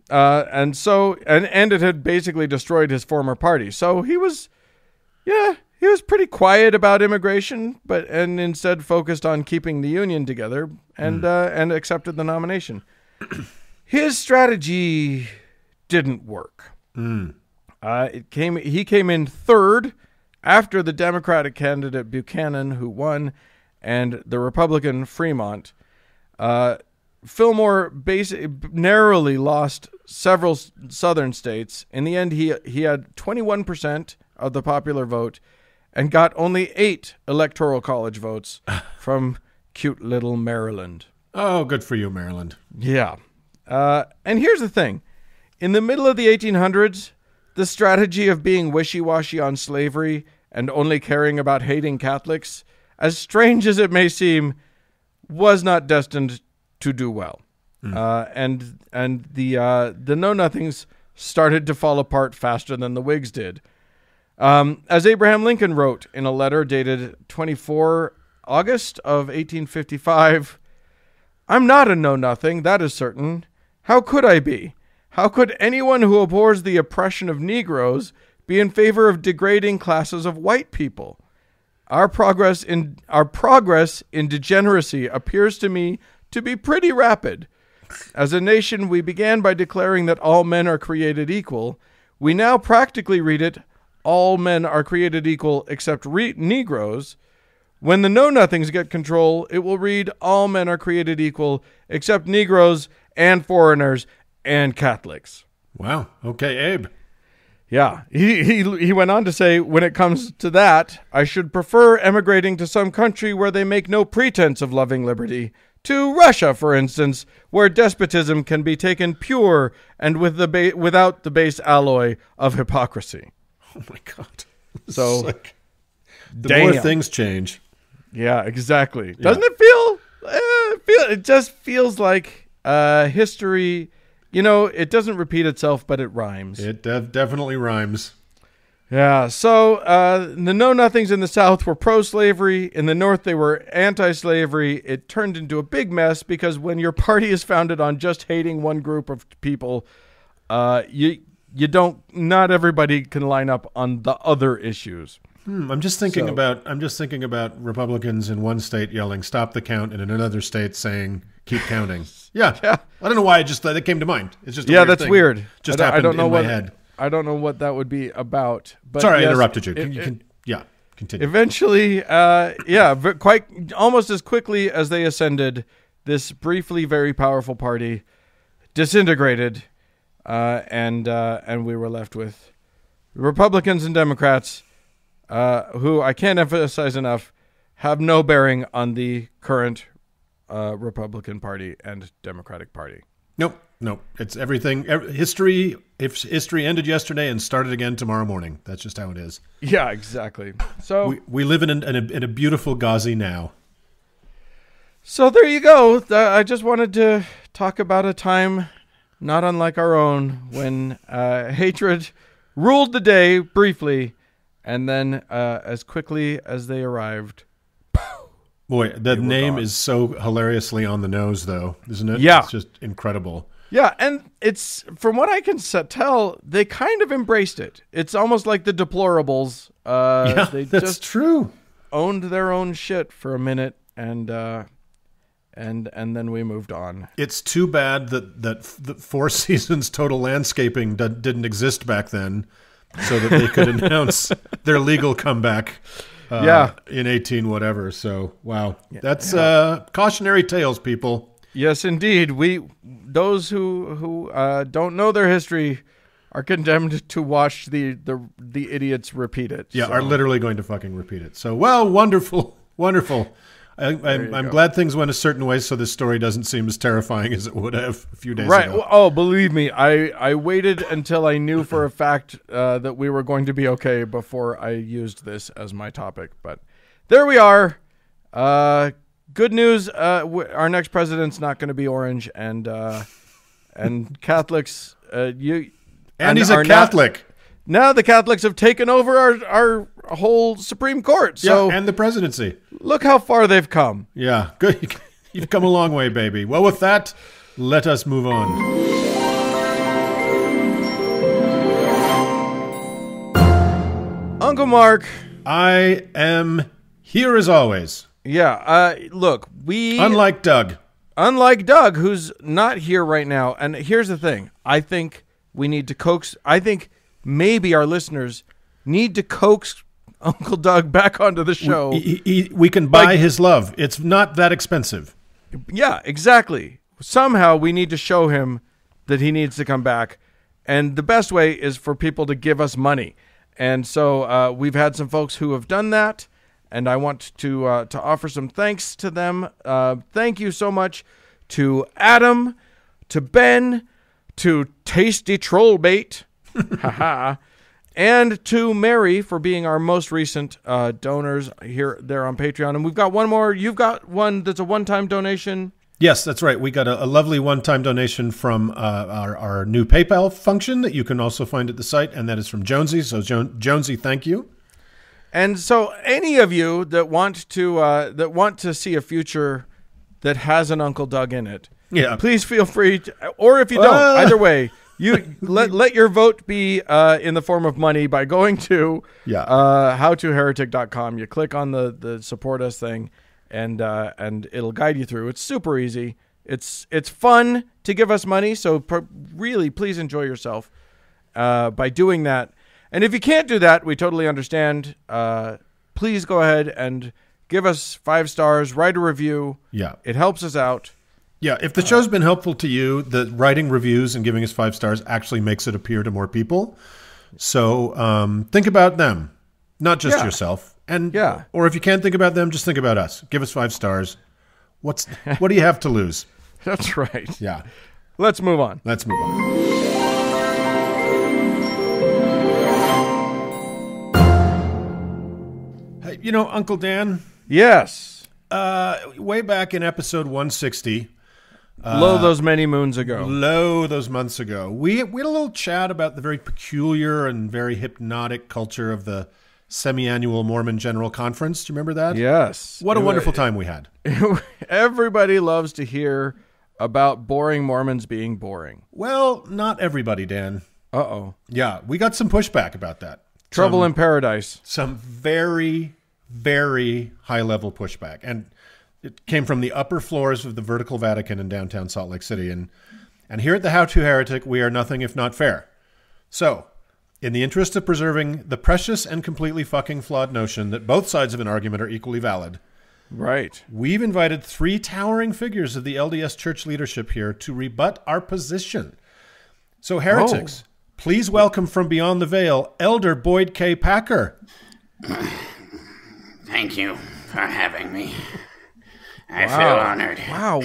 And it had basically destroyed his former party. So he was pretty quiet about immigration, and instead focused on keeping the Union together and accepted the nomination. His strategy didn't work. He came in third after the Democratic candidate Buchanan, who won, and the Republican Fremont. Fillmore narrowly lost several southern states. In the end, he had 21% of the popular vote and got only 8 electoral college votes from cute little Maryland. Oh, good for you, Maryland. Yeah. And here's the thing. In the middle of the 1800s, the strategy of being wishy-washy on slavery and only caring about hating Catholics, as strange as it may seem, was not destined to do well. And the Know-Nothings started to fall apart faster than the Whigs did. As Abraham Lincoln wrote in a letter dated 24 August of 1855, "I'm not a know-nothing, that is certain. How could I be? How could anyone who abhors the oppression of Negroes be in favor of degrading classes of white people? Our progress in degeneracy appears to me to be pretty rapid. As a nation, we began by declaring that all men are created equal. We now practically read it, all men are created equal except Negroes. When the Know-Nothings get control, it will read, all men are created equal except Negroes and foreigners and Catholics." Wow. Okay, Abe. Yeah. He went on to say, "When it comes to that, I should prefer emigrating to some country where they make no pretense of loving liberty. To Russia, for instance, where despotism can be taken pure and without the base alloy of hypocrisy." Oh, my God. So, the more things change. Yeah, exactly. Yeah. Doesn't it feel? It just feels like history. You know, it doesn't repeat itself, but it rhymes. It definitely rhymes. Yeah. So the Know-Nothings in the South were pro-slavery. In the North, they were anti-slavery. It turned into a big mess because when your party is founded on just hating one group of people, not everybody can line up on the other issues. I'm just thinking about Republicans in one state yelling "stop the count" and in another state saying "keep counting." Yeah. I don't know why that came to mind. It's just a weird that's thing. Weird. Just happened in my head. I don't know what that would be about. But sorry, I interrupted you. Continue. Eventually, quite almost as quickly as they ascended, this briefly very powerful party disintegrated, and we were left with Republicans and Democrats, who I can't emphasize enough, have no bearing on the current Republican Party and Democratic Party. Nope. It's everything. History ended yesterday and started again tomorrow morning. That's just how it is. Yeah, exactly. So we live in a beautiful Ghazi now. So there you go. I just wanted to talk about a time not unlike our own when hatred ruled the day briefly, and then as quickly as they arrived. Boy, the name is so hilariously on the nose, though, isn't it? Yeah. It's just incredible. Yeah, and it's, from what I can tell, they kind of embraced it. It's almost like the deplorables. That's true. Owned their own shit for a minute, and then we moved on. It's too bad that Four Seasons Total Landscaping didn't exist back then, so that they could announce their legal comeback. In 18 whatever. So wow, that's cautionary tales, people. Yes, indeed. Those who don't know their history are condemned to watch the idiots repeat it. Yeah, are literally going to fucking repeat it. So wonderful. I'm glad things went a certain way, so this story doesn't seem as terrifying as it would have a few days ago. Right. Oh, believe me, I waited until I knew for a fact that we were going to be okay before I used this as my topic. But there we are. Good news. Our next president's not going to be orange, and Catholics. And he's a Catholic. Now the Catholics have taken over our whole Supreme Court. So and the presidency. Look how far they've come. Yeah, good. You've come a long way, baby. Well, with that, let us move on. Uncle Mark. I am here as always. Yeah, look, Unlike Doug, who's not here right now. And here's the thing. I think we need to I think maybe our listeners need to coax Uncle Doug back onto the show. We can buy his love. It's not that expensive. Yeah, exactly. Somehow we need to show him that he needs to come back. And the best way is for people to give us money. And so we've had some folks who have done that. And I want to offer some thanks to them. Thank you so much to Adam, to Ben, to Tasty Trollbait, haha, And to Mary for being our most recent donors there on Patreon. And we've got one more. You've got one that's a one-time donation. Yes, that's right. We got a lovely one-time donation from our new PayPal function that you can also find at the site, and that is from Jonesy. So, Jonesy, thank you. And so, any of you that want to see a future that has an Uncle Doug in it, please feel free to, or if you don't, either way, you let your vote be in the form of money by going to howtoheretic.com. You click on the support us thing. And it'll guide you through. It's super easy. It's fun to give us money, so really, please enjoy yourself by doing that. And if you can't do that, we totally understand. Please go ahead and give us 5 stars, write a review. Yeah. It helps us out. Yeah, if the show's been helpful to you, the writing reviews and giving us 5 stars actually makes it appear to more people. So think about them, not just yourself. And or if you can't think about them, just think about us. Give us 5 stars. What do you have to lose? That's right. Yeah. Let's move on. Hey, Uncle Dan. Yes. Way back in episode 160. Lo those many moons ago. Lo those months ago. We had a little chat about the very peculiar and very hypnotic culture of the semi-annual Mormon General Conference. Do you remember that? Yes. What a wonderful time we had. Everybody loves to hear about boring Mormons being boring. Well, not everybody, Dan. Uh-oh. Yeah, we got some pushback about that. Trouble in paradise. Some very, very high-level pushback. And it came from the upper floors of the Vertical Vatican in downtown Salt Lake City. And here at the How To Heretic, we are nothing if not fair. So, in the interest of preserving the precious and completely fucking flawed notion that both sides of an argument are equally valid, right, we've invited 3 towering figures of the LDS church leadership here to rebut our position. So, heretics, please welcome from beyond the veil, Elder Boyd K. Packer. Thank you for having me. I feel honored. Wow.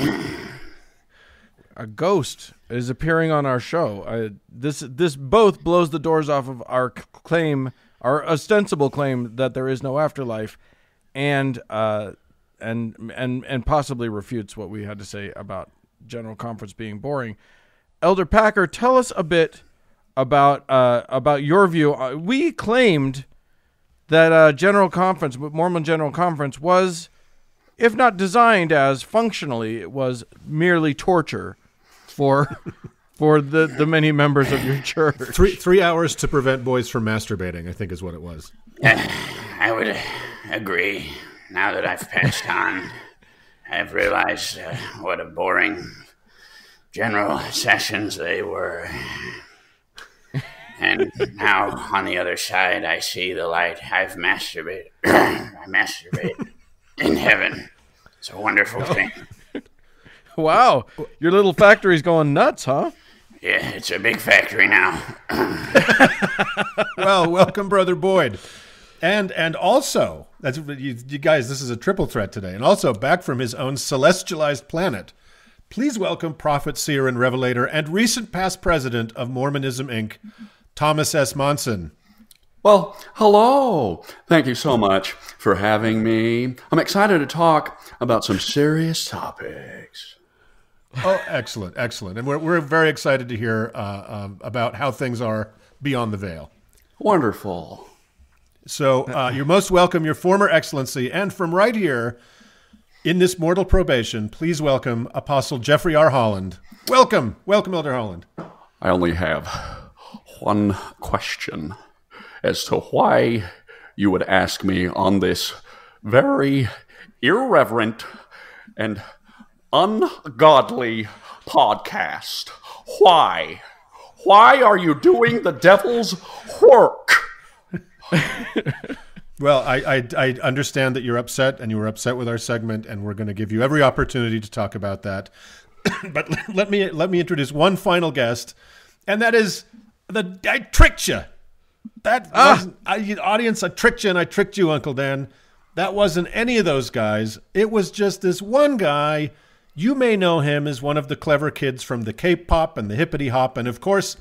A ghost is appearing on our show. This both blows the doors off of our claim, our ostensible claim that there is no afterlife, and possibly refutes what we had to say about General Conference being boring. Elder Packer, tell us a bit about your view. We claimed that General Conference, Mormon General Conference, was, if not designed as functionally, it was merely torture for the many members of your church. 3 hours to prevent boys from masturbating, I think is what it was. I would agree. Now that I've passed on, I've realized what a boring general sessions they were. And now on the other side, I see the light. I've masturbated. I masturbate in heaven. It's a wonderful thing. Wow, your little factory's going nuts, huh? Yeah, it's a big factory now. Well, welcome, Brother Boyd. And also, that's you guys, this is a triple threat today. And also, back from his own celestialized planet, please welcome prophet, seer, and revelator, and recent past president of Mormonism, Inc., Thomas S. Monson. Well, hello. Thank you so much for having me. I'm excited to talk about some serious topics. Oh, excellent, excellent. And we're very excited to hear about how things are beyond the veil. Wonderful. So you're most welcome, Your Former Excellency, and from right here in this mortal probation, please welcome Apostle Jeffrey R. Holland. Welcome, Elder Holland. I only have one question as to why you would ask me on this very irreverent and ungodly podcast. Why? Why are you doing the devil's work? Well, I understand that you're upset, and you were upset with our segment, and we're going to give you every opportunity to talk about that. But let me introduce one final guest, and that is I tricked you. That wasn't, audience, I tricked you, and I tricked you, Uncle Dan. That wasn't any of those guys. It was just this one guy. You may know him as one of the clever kids from the K-pop and the hippity hop, and of course,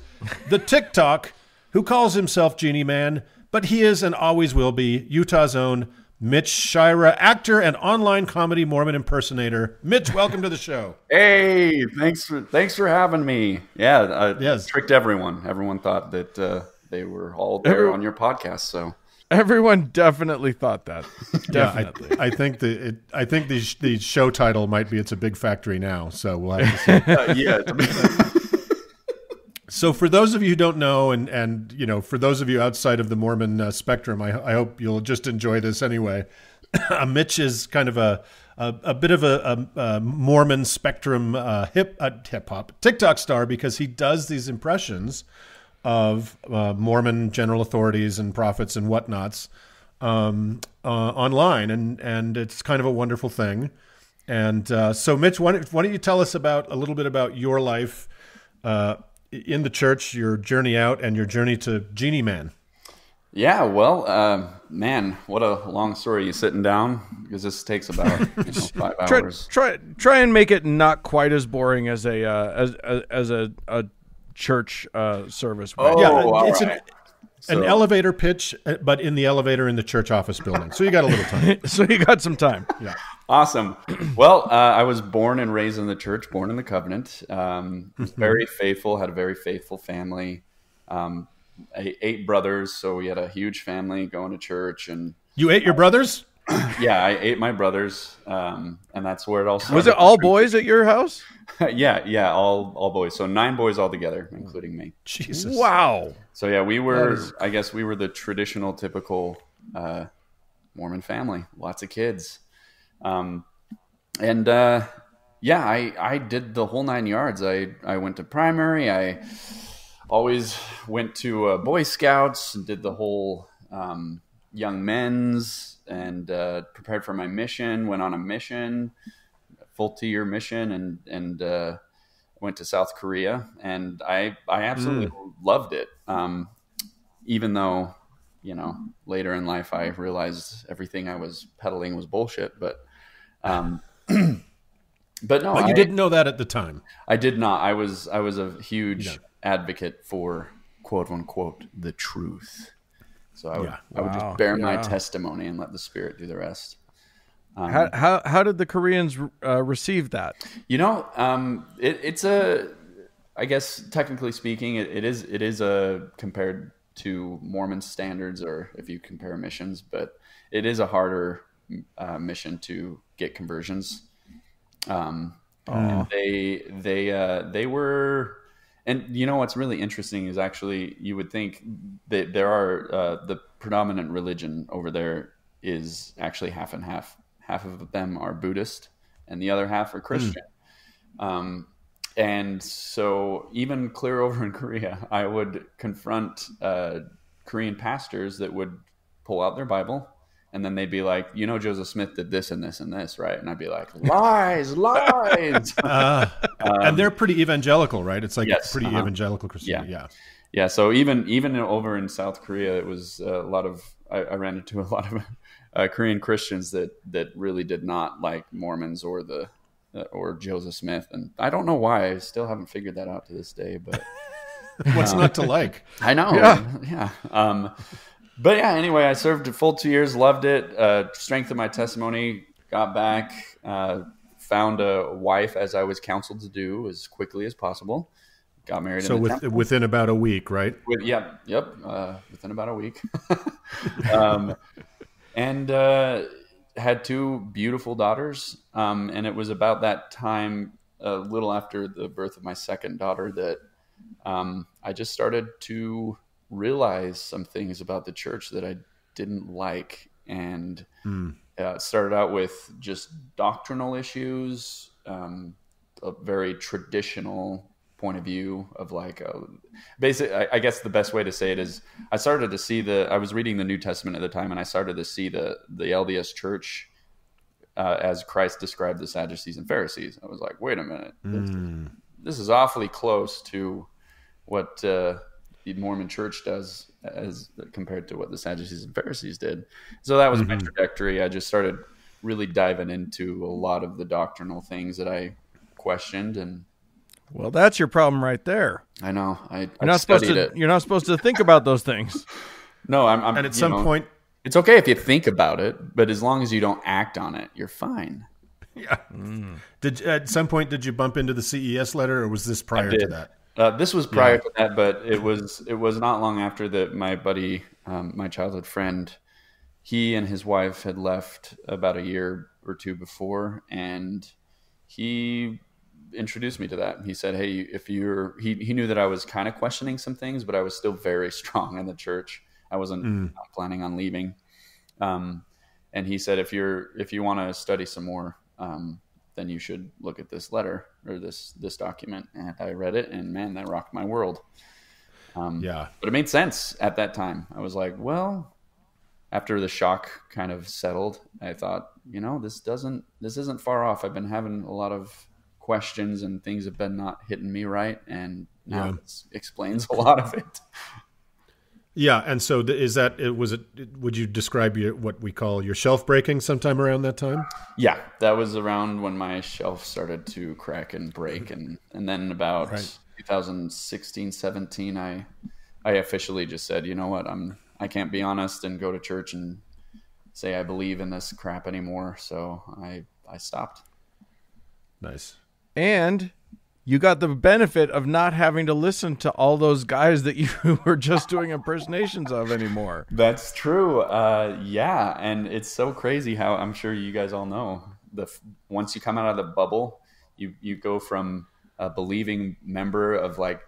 the TikTok, who calls himself Genie Man, but he is and always will be Utah's own Mitch Shira, actor and online comedy Mormon impersonator. Mitch, welcome to the show. Hey, thanks for having me. Yeah, Yes. Tricked everyone. Everyone thought that they were all there on your podcast. So Everyone definitely thought that. Definitely. Yeah, I think the show title might be "It's a Big Factory Now," so we'll have to see. yeah. So for those of you who don't know, and for those of you outside of the Mormon spectrum, I hope you'll just enjoy this anyway. Mitch is kind of a bit of a Mormon spectrum hip hop TikTok star because he does these impressions of Mormon general authorities and prophets and whatnots online, and it's kind of a wonderful thing. And so, Mitch, why don't you tell us a little bit about your life in the church, your journey out, and your journey to Genie Man? Yeah, well, man, what a long story. You sitting down because this takes about 5 hours. Try and make it not quite as boring as a church service. Oh, yeah, it's right. an elevator pitch, but in the elevator in the church office building. So you got a little time. So you got some time. Yeah. Awesome. Well, I was born and raised in the church, born in the covenant. Was very faithful, had a very faithful family. 8 brothers, so we had a huge family going to church. And You ate your brothers? yeah, I ate my brothers, and that's where it all started. Was it all boys at your house? yeah, all boys. So 9 boys altogether, including me. Jesus. Wow. So yeah, I guess we were the traditional, typical Mormon family. Lots of kids. I did the whole 9 yards. I went to primary. I always went to Boy Scouts and did the whole young men's and prepared for my mission, went on a mission, full 2-year mission, and went to South Korea. And I absolutely loved it. Even though, later in life I realized everything I was peddling was bullshit, but no. But you didn't know that at the time. I did not. I was a huge advocate for quote unquote the truth. So I would just bear my testimony and let the Spirit do the rest. How did the Koreans receive that? It's I guess technically speaking, it is compared to Mormon standards, or if you compare missions, but it is a harder mission to get conversions. And they were, and what's really interesting is actually you would think that there are the predominant religion over there is actually half and half. Half of them are Buddhist, and the other half are Christian. And so even clear over in Korea, I would confront Korean pastors that would pull out their Bible, and then they'd be like, Joseph Smith did this and this and this, right? And I'd be like, lies. And they're pretty evangelical, right? It's like pretty evangelical Christianity. Yeah. So even over in South Korea, it was a lot of, I ran into a lot of Korean Christians that really did not like Mormons or Joseph Smith, and I don't know why. I still haven't figured that out to this day. But what's not to like? I know. Yeah. But yeah. Anyway, I served a full 2 years, loved it. Strengthened my testimony. Got back. Found a wife, as I was counseled to do, as quickly as possible. Got married. So within about a week, right? Within about a week. And had 2 beautiful daughters. And it was about that time, a little after the birth of my second daughter, that I just started to realize some things about the church that I didn't like. And started out with just doctrinal issues, a very traditional point of view of I guess the best way to say it is I started to see I was reading the New Testament at the time, and I started to see the LDS church as Christ described the Sadducees and Pharisees. I was like, wait a minute, this is awfully close to what the Mormon church does as compared to what the Sadducees and Pharisees did. So that was my trajectory. I just started really diving into a lot of the doctrinal things that I questioned, and Well, that's your problem right there. I know. You're not supposed to. You're not supposed to think about those things. No, I'm. And at some point, it's okay if you think about it, but as long as you don't act on it, you're fine. yeah. At some point did you bump into the CES letter, or was this prior to that? This was prior to that, but it was not long after that. My buddy, my childhood friend, he and his wife had left about a year or two before, and he introduced me to that. He said, "Hey, if you're," he knew that I was kind of questioning some things, but I was still very strong in the church. I wasn't planning on leaving, and he said, "If you want to study some more, then you should look at this letter or this document." And I read it, and man, that rocked my world. But it made sense at that time. I was like, well, after the shock kind of settled, I thought, this isn't far off. I've been having a lot of questions and things have been not hitting me right, and now this explains a lot of it. Yeah, and so would you describe what we call your shelf breaking sometime around that time? Yeah, that was around when my shelf started to crack and break, and then about 2016, 17, I officially just said, you know what, I can't be honest and go to church and say I believe in this crap anymore, so I stopped. Nice. And you got the benefit of not having to listen to all those guys that you were just doing impersonations of anymore. That's true. Yeah, and it's so crazy how I'm sure you guys all know. Once you come out of the bubble, you go from a believing member of like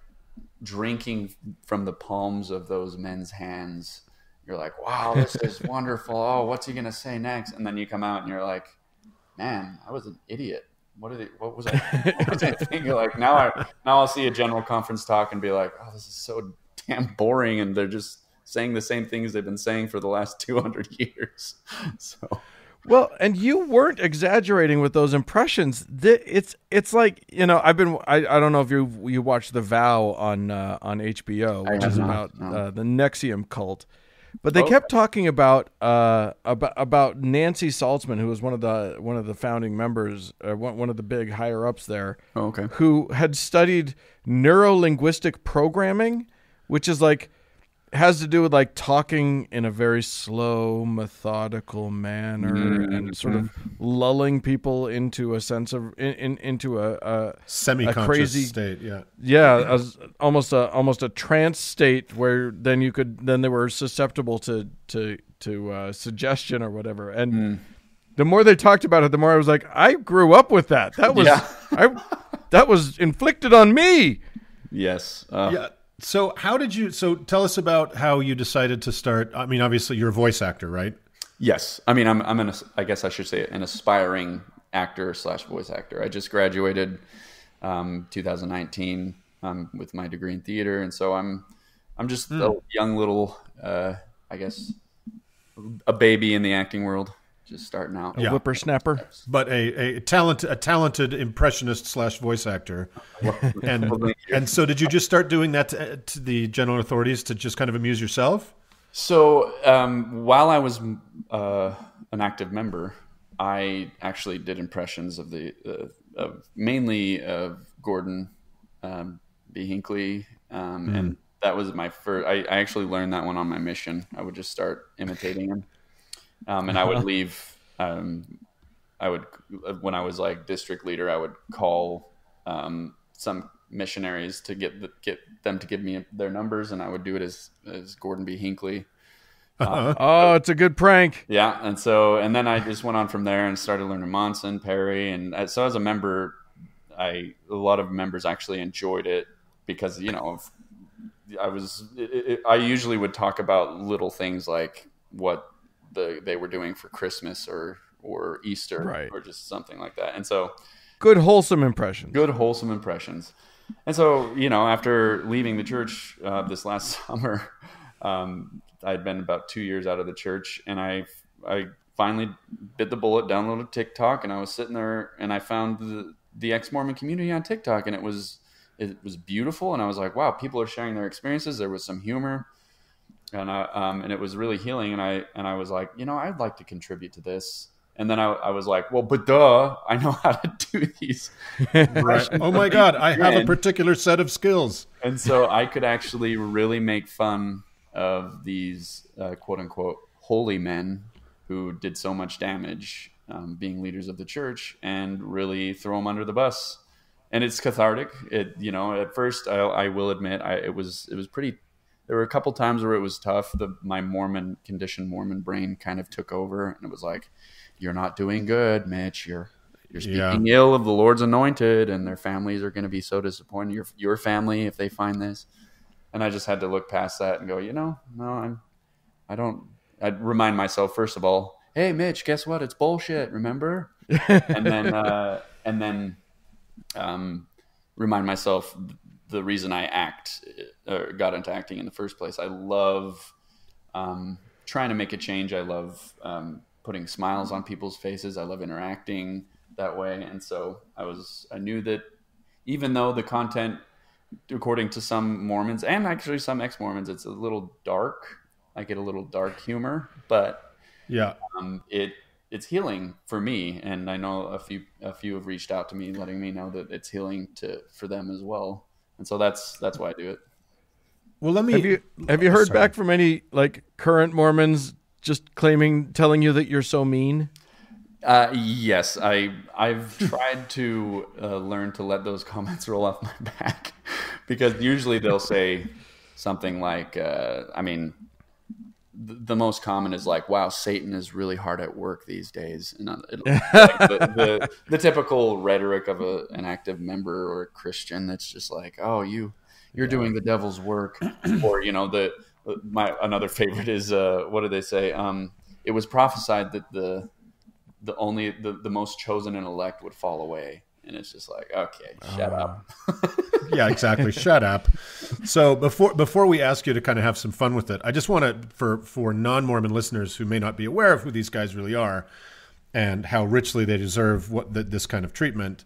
drinking from the palms of those men's hands. You're like, wow, this is wonderful. Oh, what's he going to say next? And then you come out and you're like, man, I was an idiot. What was I thinking? Like now I'll see a general conference talk and be like, oh, this is so damn boring, and they're just saying the same things they've been saying for the last 200 years. So, well, and you weren't exaggerating with those impressions. It's like, I don't know if you watched The Vow on HBO, which is about the Nexium cult. But they kept talking about Nancy Saltzman, who was one of the founding members, one of the big higher ups there, who had studied neuro-linguistic programming, which is like has to do with like talking in a very slow, methodical manner and sort of lulling people into a sense of into a semi-conscious crazy state. Almost a trance state where then they were susceptible to suggestion or whatever. And the more they talked about it, the more I was like, I grew up with that. That was that was inflicted on me. Yes. So tell us about how you decided to start. I mean, obviously you're a voice actor, right? Yes. I mean, I guess I should say an aspiring actor / voice actor. I just graduated 2019 with my degree in theater. And so I'm just a young little, I guess, a baby in the acting world, just starting out. A whippersnapper. But a talented impressionist / voice actor. And so did you just start doing that to the general authorities to just kind of amuse yourself? So while I was an active member, I actually did impressions of mainly of Gordon B. Hinckley, and that was my first. I actually learned that one on my mission. I would just start imitating him, and I would leave. When I was like district leader, I would call some missionaries to get them to give me their numbers, and I would do it as Gordon B. Hinckley. Oh, it's a good prank. Yeah, and then I just went on from there and started learning Monson, Perry, and so as a member, a lot of members actually enjoyed it because I usually would talk about little things like what they were doing for Christmas or Easter, or just something like that, and so good wholesome impressions. And so after leaving the church this last summer. I'd been about 2 years out of the church, and I finally bit the bullet, downloaded TikTok, and I was sitting there, and I found the ex-Mormon community on TikTok, and it was beautiful, and I was like, wow, people are sharing their experiences. There was some humor, and it was really healing, and I was like, I'd like to contribute to this, And then I was like, well, but duh, I know how to do these. Right. Oh my God, I have a particular set of skills. And so I could actually really make fun of these quote unquote holy men who did so much damage, being leaders of the church, and really throw them under the bus. And it's cathartic. At first, I will admit, it was pretty. There were a couple times where it was tough. My Mormon brain kind of took over, and it was like, "You're not doing good, Mitch. You're speaking ill of the Lord's anointed, and their families are going to be so disappointed. Your family, if they find this." And I just had to look past that and go, no, I don't. I'd remind myself, first of all, hey, Mitch, guess what? It's bullshit. Remember? and then remind myself the reason I got into acting in the first place. I love trying to make a change. I love putting smiles on people's faces. I love interacting that way. And so I knew that even though the content, according to some Mormons and actually some ex-Mormons, it's a little dark. I get a little dark humor, but it's healing for me. And I know a few have reached out to me, letting me know that it's healing for them as well. And so that's why I do it. Well, have you heard back from any like current Mormons just telling you that you're so mean? Yes, I've tried to learn to let those comments roll off my back, because usually they'll say something like, the most common is like, "Wow, Satan is really hard at work these days," and the typical rhetoric of an active member or a Christian that's just like, "Oh, you're doing the devil's work," or another favorite is what do they say? It was prophesied that the most chosen and elect would fall away. And it's just like, okay, shut up. Yeah, exactly. Shut up. So before we ask you to kind of have some fun with it, I just want to, for non-Mormon listeners who may not be aware of who these guys really are and how richly they deserve this kind of treatment,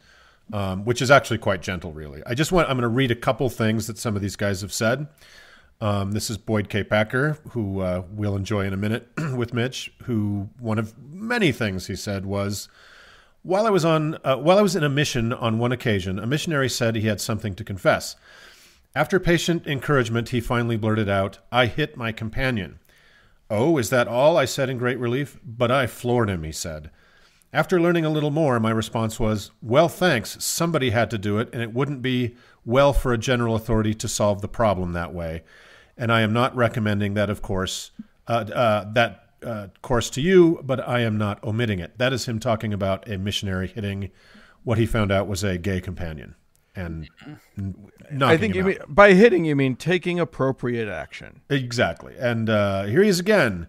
which is actually quite gentle, really. I'm going to read a couple things that some of these guys have said. This is Boyd K. Packer, who we'll enjoy in a minute with Mitch, who one of many things he said was, while I was in a mission on one occasion, a missionary said he had something to confess. After patient encouragement, he finally blurted out, "I hit my companion." "Oh, is that all?" I said in great relief. "But I floored him," he said. After learning a little more, my response was, "Well, thanks. Somebody had to do it, and it wouldn't be well for a general authority to solve the problem that way. And I am not recommending that, of course, course to you, but I am not omitting it." That is him talking about a missionary hitting what he found out was a gay companion and knocking I think him you out. mean by hitting, you mean taking appropriate action. Exactly. And here he is again,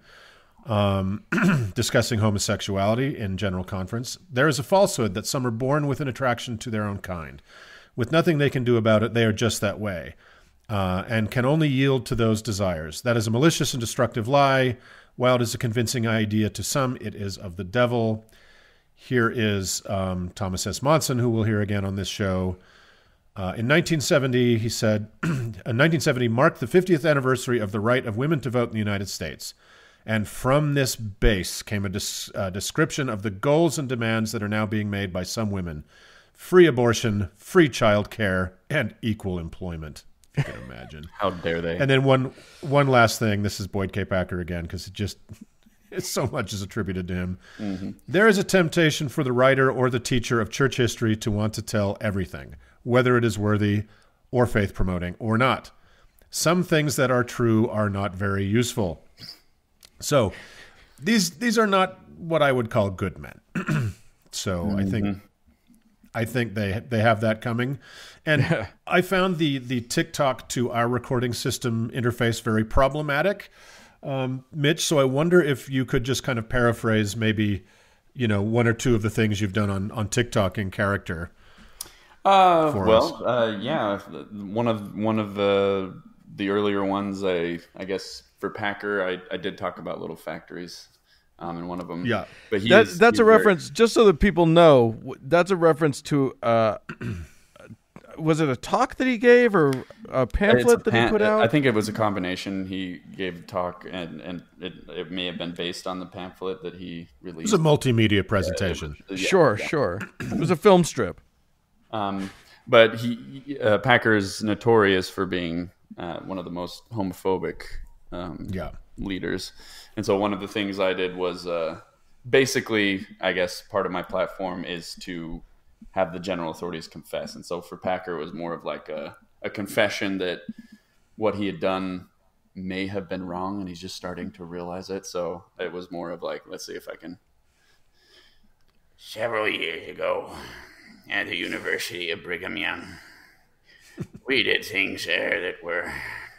discussing homosexuality in general conference. "There is a falsehood that some are born with an attraction to their own kind. With nothing they can do about it, they are just that way, and can only yield to those desires. That is a malicious and destructive lie. While it is a convincing idea to some, it is of the devil." Here is Thomas S. Monson, who we'll hear again on this show. In 1970, he said, 1970 marked the 50th anniversary of the right of women to vote in the United States. And from this base came a description of the goals and demands that are now being made by some women: free abortion, free child care, and equal employment. You can imagine. How dare they? And then one last thing. This is Boyd K. Packer again, because it's so much is attributed to him. Mm-hmm. "There is a temptation for the writer or the teacher of church history to want to tell everything, whether it is worthy or faith promoting or not. Some things that are true are not very useful." So these are not what I would call good men. So mm-hmm. I think they have that coming. And I found the TikTok to our recording system interface very problematic, Mitch. So I wonder if you could just kind of paraphrase maybe, one or two of the things you've done on TikTok in character. Yeah. One of the earlier ones, I guess for Packer, I did talk about little factories. And one of them, yeah. But that's a reference, just so that people know. That's a reference to was it a talk that he gave or a pamphlet that he put out? I think it was a combination. He gave a talk, and it may have been based on the pamphlet that he released. It was a multimedia presentation. Sure. It was a film strip. But Packer is notorious for being one of the most homophobic leaders. And so one of the things I did was basically, I guess, part of my platform is to have the general authorities confess. And so for Packer, it was more of like a confession that what he had done may have been wrong, and he's just starting to realize it. So it was more of like, let's see if I can. Several years ago, at the University of Brigham Young, we did things there that were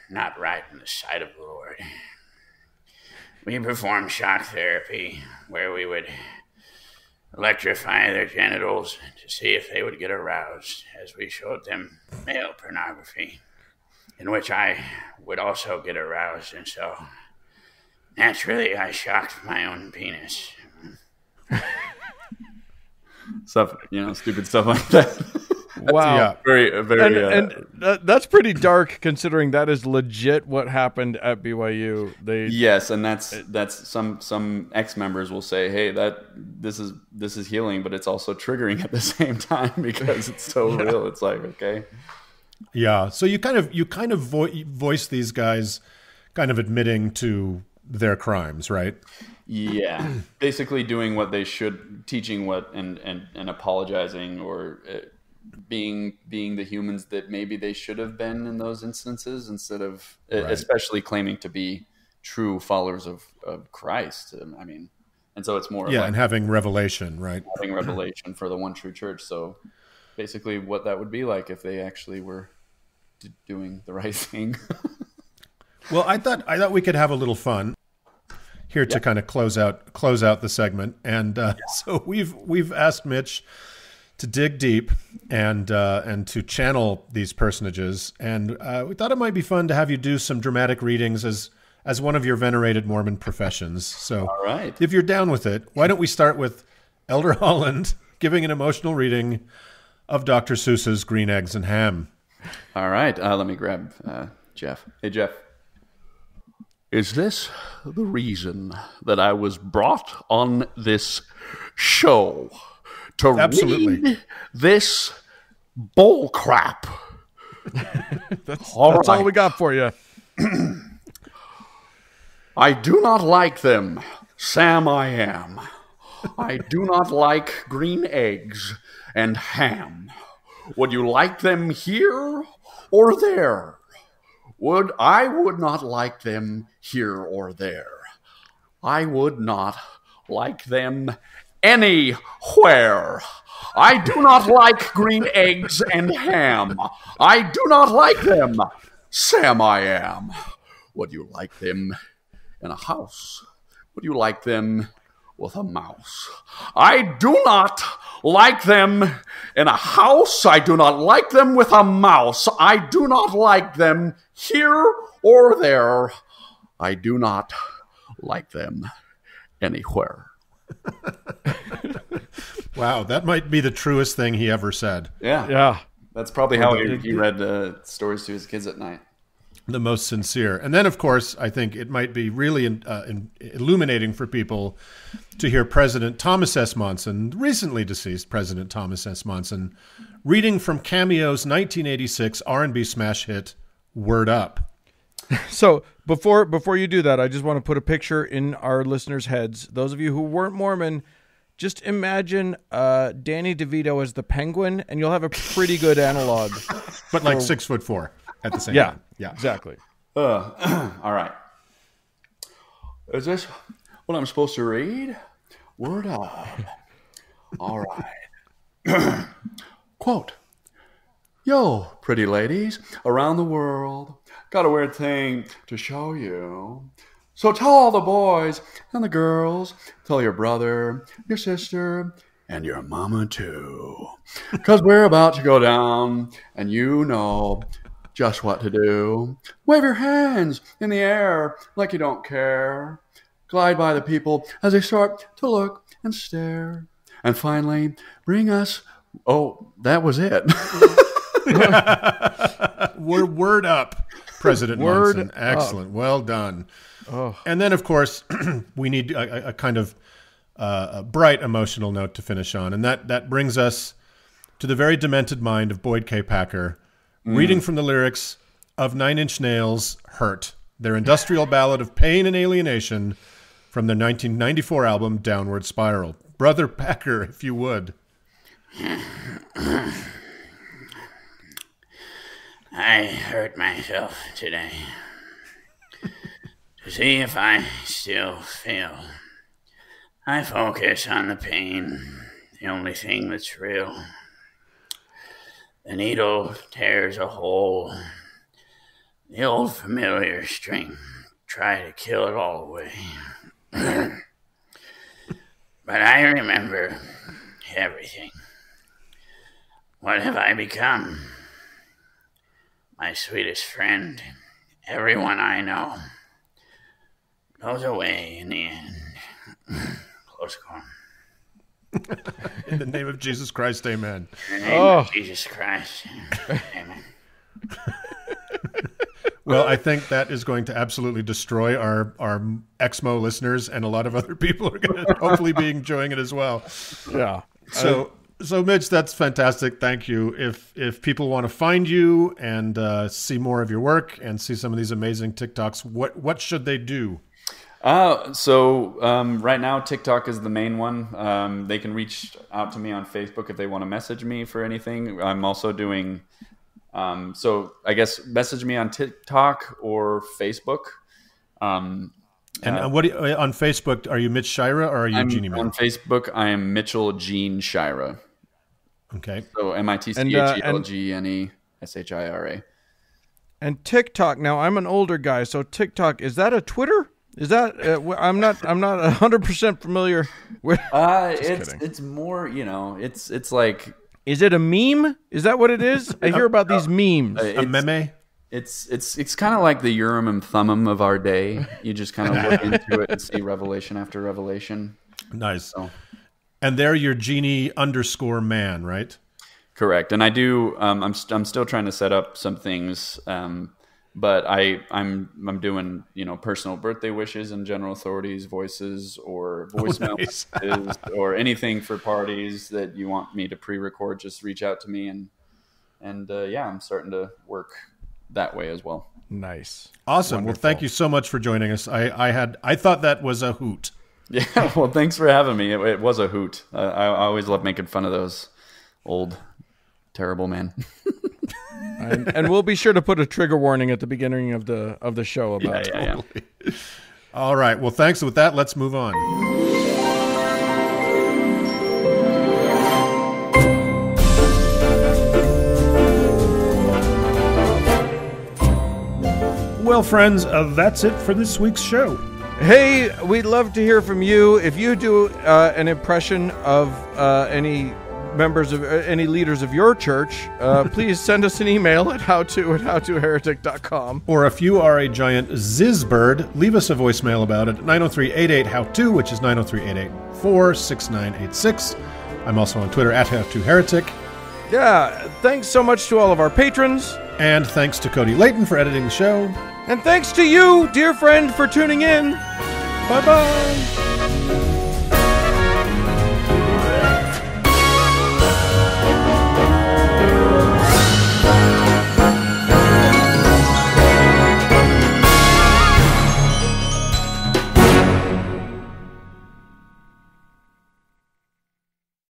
not right in the sight of the Lord. We performed shock therapy, where we would electrify their genitals to see if they would get aroused as we showed them male pornography, in which I would also get aroused, and so naturally I shocked my own penis. Stuff, stupid stuff like that. Wow. Very. And that's pretty dark, considering that is legit what happened at BYU. Yes, and that's some ex-members will say, hey, this is healing, but it's also triggering at the same time because it's so real. It's like, okay. Yeah. So you kind of voice these guys kind of admitting to their crimes, right? Yeah. Basically doing what they should, teaching what and apologizing, or being the humans that maybe they should have been in those instances, instead of especially claiming to be true followers of Christ. I mean, and so it's more of and having revelation, right? Having revelation for the one true church. So basically what that would be like if they actually were doing the right thing. Well, I thought we could have a little fun here to kind of close out the segment. And so we've asked Mitch to dig deep and to channel these personages. And we thought it might be fun to have you do some dramatic readings as one of your venerated Mormon professions. So all right. If you're down with it, why don't we start with Elder Holland giving an emotional reading of Dr. Seuss's Green Eggs and Ham. All right. Let me grab Jeff. Hey, Jeff. Is this the reason that I was brought on this show? To read this bull crap. That's all we got for you. I do not like them, Sam I am. I do not like green eggs and ham. Would you like them here or there? I would not like them here or there. I would not like them anywhere. I do not like green eggs and ham. I do not like them, Sam I am. Would you like them in a house? Would you like them with a mouse? I do not like them in a house. I do not like them with a mouse. I do not like them here or there. I do not like them anywhere. Wow, that might be the truest thing he ever said. Yeah. That's probably how he read stories to his kids at night. The most sincere. And then, of course, I think it might be really illuminating for people to hear President Thomas S. Monson, recently deceased President Thomas S. Monson, reading from Cameo's 1986 R&B smash hit, Word Up. So before you do that, I just want to put a picture in our listeners' heads. Those of you who weren't Mormon, just imagine Danny DeVito as the Penguin, and you'll have a pretty good analog. But like 6'4" at the same time. Yeah, exactly. All right. Is this what I'm supposed to read? Word up. All right. Quote, yo, pretty ladies around the world, got a weird thing to show you. So tell all the boys and the girls, tell your brother, your sister, and your mama too. Because we're about to go down, and you know just what to do. Wave your hands in the air like you don't care. Glide by the people as they start to look and stare. And finally, bring us... Oh, that was it. Word up, President Word Munson. Excellent. Well done. Oh. And then, of course, we need a kind of a bright emotional note to finish on. And that brings us to the very demented mind of Boyd K. Packer, reading from the lyrics of Nine Inch Nails' Hurt, their industrial ballad of pain and alienation from their 1994 album Downward Spiral. Brother Packer, if you would. I hurt myself today to see if I still feel. I focus on the pain, the only thing that's real. The needle tears a hole, the old familiar string, try to kill it all away. But I remember everything. What have I become? My sweetest friend, everyone I know, goes away in the end. Close call. In the name of Jesus Christ, amen. In the name of Jesus Christ, amen. Well, I think that is going to absolutely destroy our Exmo listeners, and a lot of other people are going to hopefully be enjoying it as well. Yeah. So Mitch, that's fantastic. Thank you. If people want to find you and see more of your work and see some of these amazing TikToks, what should they do? Right now TikTok is the main one. They can reach out to me on Facebook if they want to message me for anything. I'm also doing, I guess message me on TikTok or Facebook. And what on Facebook, are you Mitch Shira or are you Jeannie Man? On Facebook, I am Mitchell Gene Shira. Okay. So MITCHELGNESHIRA. And TikTok. Now I'm an older guy, so TikTok, is that a Twitter? Is that I'm not 100% familiar with. It's more, it's like. Is it a meme? Is that what it is? I hear about these memes. A meme. It's kind of like the Urim and Thummim of our day. You just kind of look into it and see revelation after revelation. Nice. So. And they're your Genie_man, right? Correct. And I do. I'm still trying to set up some things. But I'm doing, personal birthday wishes and general authorities voices or voicemail messages or anything for parties that you want me to pre-record. Just reach out to me and I'm starting to work that way as well. Nice. Awesome. Wonderful. Well, thank you so much for joining us. I thought that was a hoot. Yeah. Well, thanks for having me. It was a hoot. I always love making fun of those old, terrible men. And we'll be sure to put a trigger warning at the beginning of the show about it. Yeah. All right. Well, thanks. With that, let's move on. Well, friends, that's it for this week's show. Hey, we'd love to hear from you. If you do an impression of any members of any leaders of your church, please send us an email at howto@howtoheretic.com. Or if you are a giant zizzbird, leave us a voicemail about it at 903-88-HOW-TO, which is 903-884-6986. I'm also on Twitter at HowToHeretic. Yeah, thanks so much to all of our patrons. And thanks to Cody Layton for editing the show. And thanks to you, dear friend, for tuning in. Bye-bye.